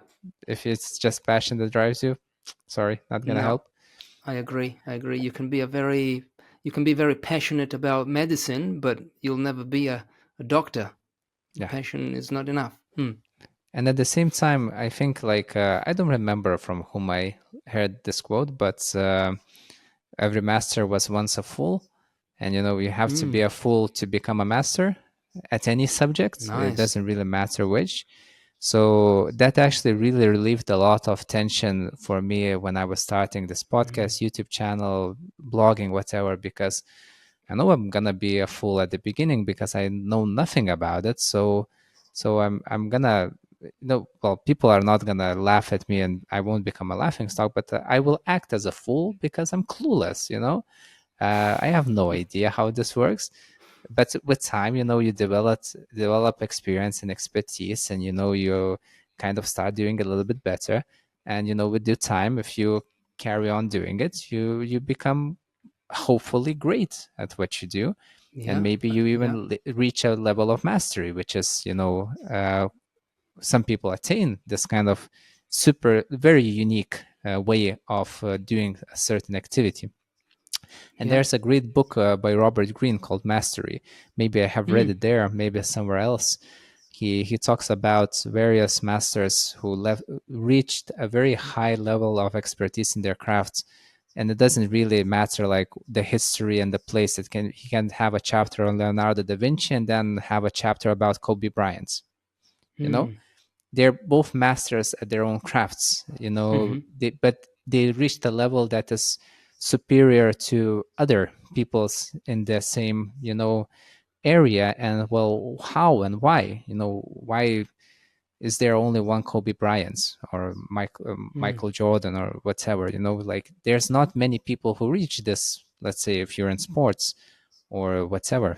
if it's just passion that drives you, sorry, not gonna no, help. I agree. I agree. You can be very passionate about medicine, but you'll never be a doctor. Yeah. Passion is not enough. Hmm. And at the same time, I think like I don't remember from whom I heard this quote, but every master was once a fool, and you have to be Mm. a fool to become a master at any subject. It Nice. doesn't really matter which. So that actually really relieved a lot of tension for me when I was starting this Mm. podcast, YouTube channel, blogging, whatever, because I know I'm gonna be a fool at the beginning because I know nothing about it. So I'm gonna well, people are not gonna laugh at me and I won't become a laughing stock, but I will act as a fool because I'm clueless. I have no idea how this works, but with time, you develop experience and expertise, and you kind of start doing it a little bit better. And with due time, if you carry on doing it, you become hopefully great at what you do, and Yeah. maybe you Yeah. even reach a level of mastery, which is some people attain this kind of super very unique way of doing a certain activity. And Yeah. there's a great book by Robert Greene called Mastery. Maybe I have read Mm. it there, maybe somewhere else. He talks about various masters who reached a very high level of expertise in their crafts, and it doesn't really matter like the history and the place. He can have a chapter on Leonardo da Vinci and then have a chapter about Kobe Bryant. You know, Mm. they're both masters at their own crafts. Mm-hmm. But they reached a level that is superior to other people's in the same area. And well, how and why? Why is there only one Kobe Bryant or Mm. Michael Jordan or whatever? Like there's not many people who reach this. Let's say if you're in sports or whatever.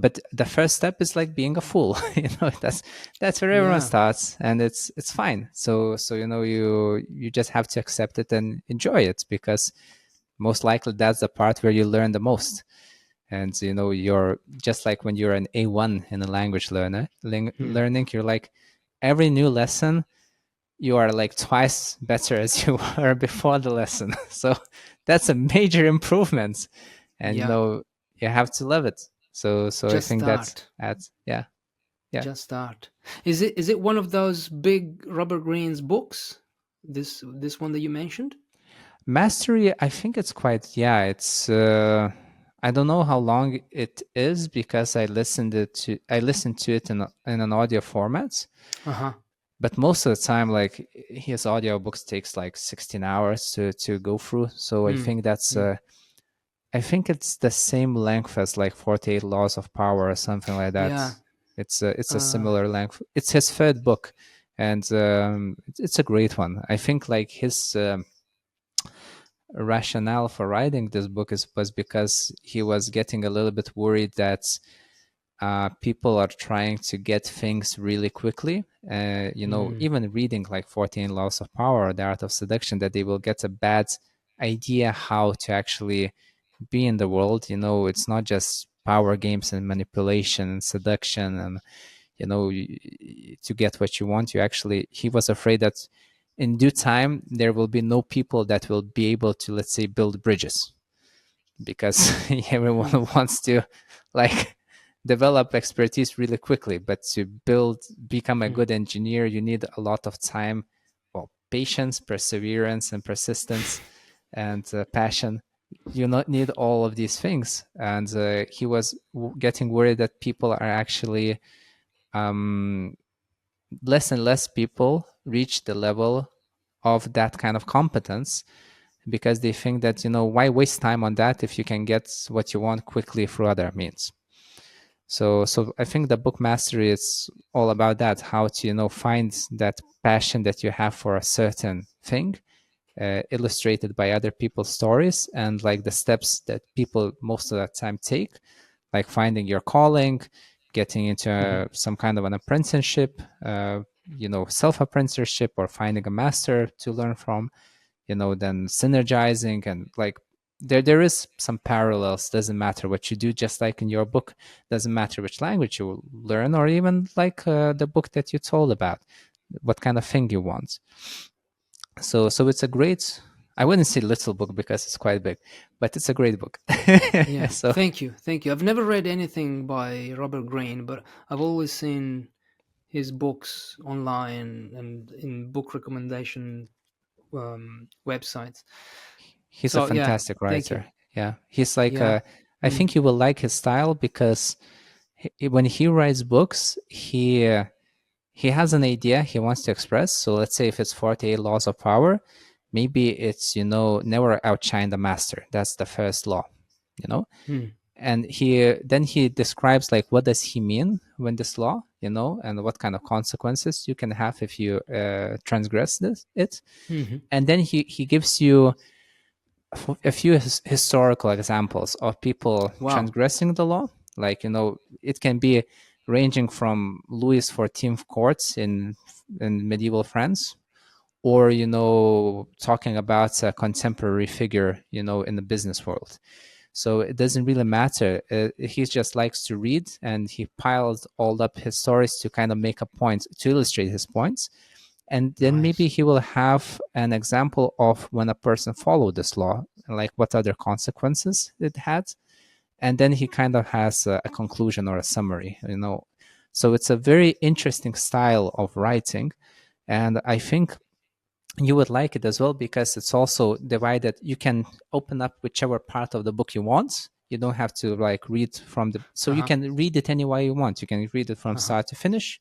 But the first step is like being a fool. That's where everyone Yeah. starts, and it's fine. So you just have to accept it and enjoy it, because most likely that's the part where you learn the most. And you're just like when you're an A1 in a language Mm. learning, you're like every new lesson you are like twice better as you were before the lesson. So that's a major improvement, and Yeah. you have to love it. So I Just think that's start. yeah. Yeah. Just start. Is it one of those big Robert Greene's books? This one that you mentioned? Mastery, I think it's quite, yeah, it's I don't know how long it is because I listened to it in an audio format, Uh huh. but most of the time like his audiobooks takes like 16 hours to go through. So I Mm. think that's Mm. I think it's the same length as like 48 Laws of Power or something like that. Yeah. It's a Uh. similar length. It's his third book, and it's a great one. I think like his rationale for writing this book was because he was getting a little bit worried that people are trying to get things really quickly. Mm. Even reading like 14 Laws of Power or The Art of Seduction, that they will get a bad idea how to actually be in the world. It's not just power games and manipulation and seduction and, to get what you want. He was afraid that in due time, there will be no people that will be able to, let's say, build bridges, because Mm. everyone wants to like develop expertise really quickly, but to become a Mm. good engineer, you need a lot of time, well, patience, perseverance, and persistence, and passion. You not need all of these things, and he was getting worried that people are actually um, less and less people reach the level of that kind of competence, because they think that, why waste time on that if you can get what you want quickly through other means. So I think the book mastery is all about that, how to, find that passion that you have for a certain thing, illustrated by other people's stories, and like the steps that people most of the time take, like finding your calling, getting into Mhm. some kind of an apprenticeship, self apprenticeship, or finding a master to learn from, then synergizing, and like there is some parallels. Doesn't matter what you do, just like in your book. Doesn't matter which language you learn, or even like the book that you told about, what kind of thing you want. So it's a great, I wouldn't say little book because it's quite big, but it's a great book. Yeah, So thank you. I've never read anything by Robert Greene, but I've always seen his books online and in book recommendation websites. he's a So yeah, fantastic thank you. writer. Yeah, he's like Yeah. I Mm. think you will like his style, because when he writes books, he has an idea he wants to express. So let's say if it's 48 laws of power, maybe it's, never outshine the master. That's the first law, you know. Mm. And he describes like what does he mean when this law, and what kind of consequences you can have if you transgress it. Hmm. And then he gives you a few historical examples of people Wow. transgressing the law. Like, it can be ranging from Louis XIV courts in medieval France, or, talking about a contemporary figure, in the business world. So it doesn't really matter. He just likes to read, and he piles all up his stories to kind of make a point, to illustrate his points. And then maybe Nice. he will have an example of when a person followed this law, like what other consequences it had. And then he kind of has a conclusion or a summary, So it's a very interesting style of writing. And I think you would like it as well, because it's also divided. You can open up whichever part of the book you want. You don't have to like read from the, so you Uh-huh. can read it any way you want. You can read it from Uh-huh. start to finish,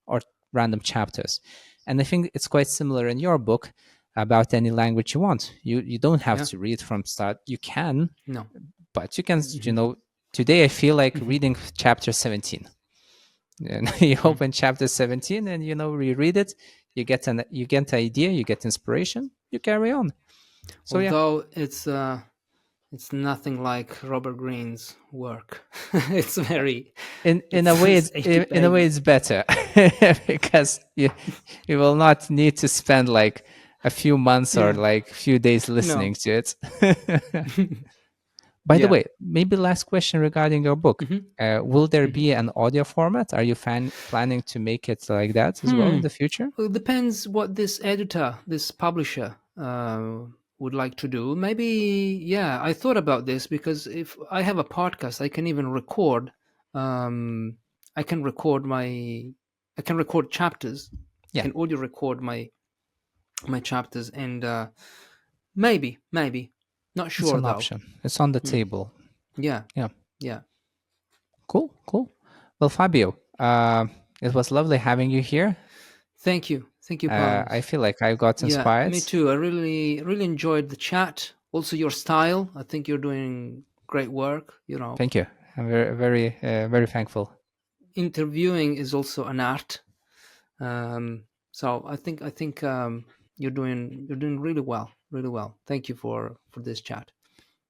or random chapters. And I think it's quite similar in your book about any language you want. You don't have Yeah. to read from start. You can, No. but you can, Hmm. today I feel like Hmm. reading chapter 17. And you Hmm. open chapter 17 and, reread it. You get an idea, you get inspiration, you carry on. So yeah, Although it's nothing like Robert Greene's work. It's very in a way it's it's 80 in a way pages. it's better, because you will not need to spend like a few months or Yeah. like few days No. listening to it. By the Yeah. way, maybe last question regarding your book. Hmm. Will there Hmm. be an audio format? Are you planning to make it like that as well Hmm. in the future? Well, it depends what this editor, this publisher, would like to do. Maybe, yeah, I thought about this because if I have a podcast, I can even record. Um, I can record my, I can record chapters. I Yeah, can audio record my chapters, and maybe, not it's sure an though. option. It's on the Hmm. table. Yeah, Yeah. yeah. Cool, cool. Well, Fabio, it was lovely having you here. Thank you, Panos. I feel like I got Yeah, inspired. me too. I really enjoyed the chat. Also, your style. I think you're doing great work. You know, Thank you. I'm very thankful. interviewing is also an art. So I think you're doing really well, really well. Thank you for this chat.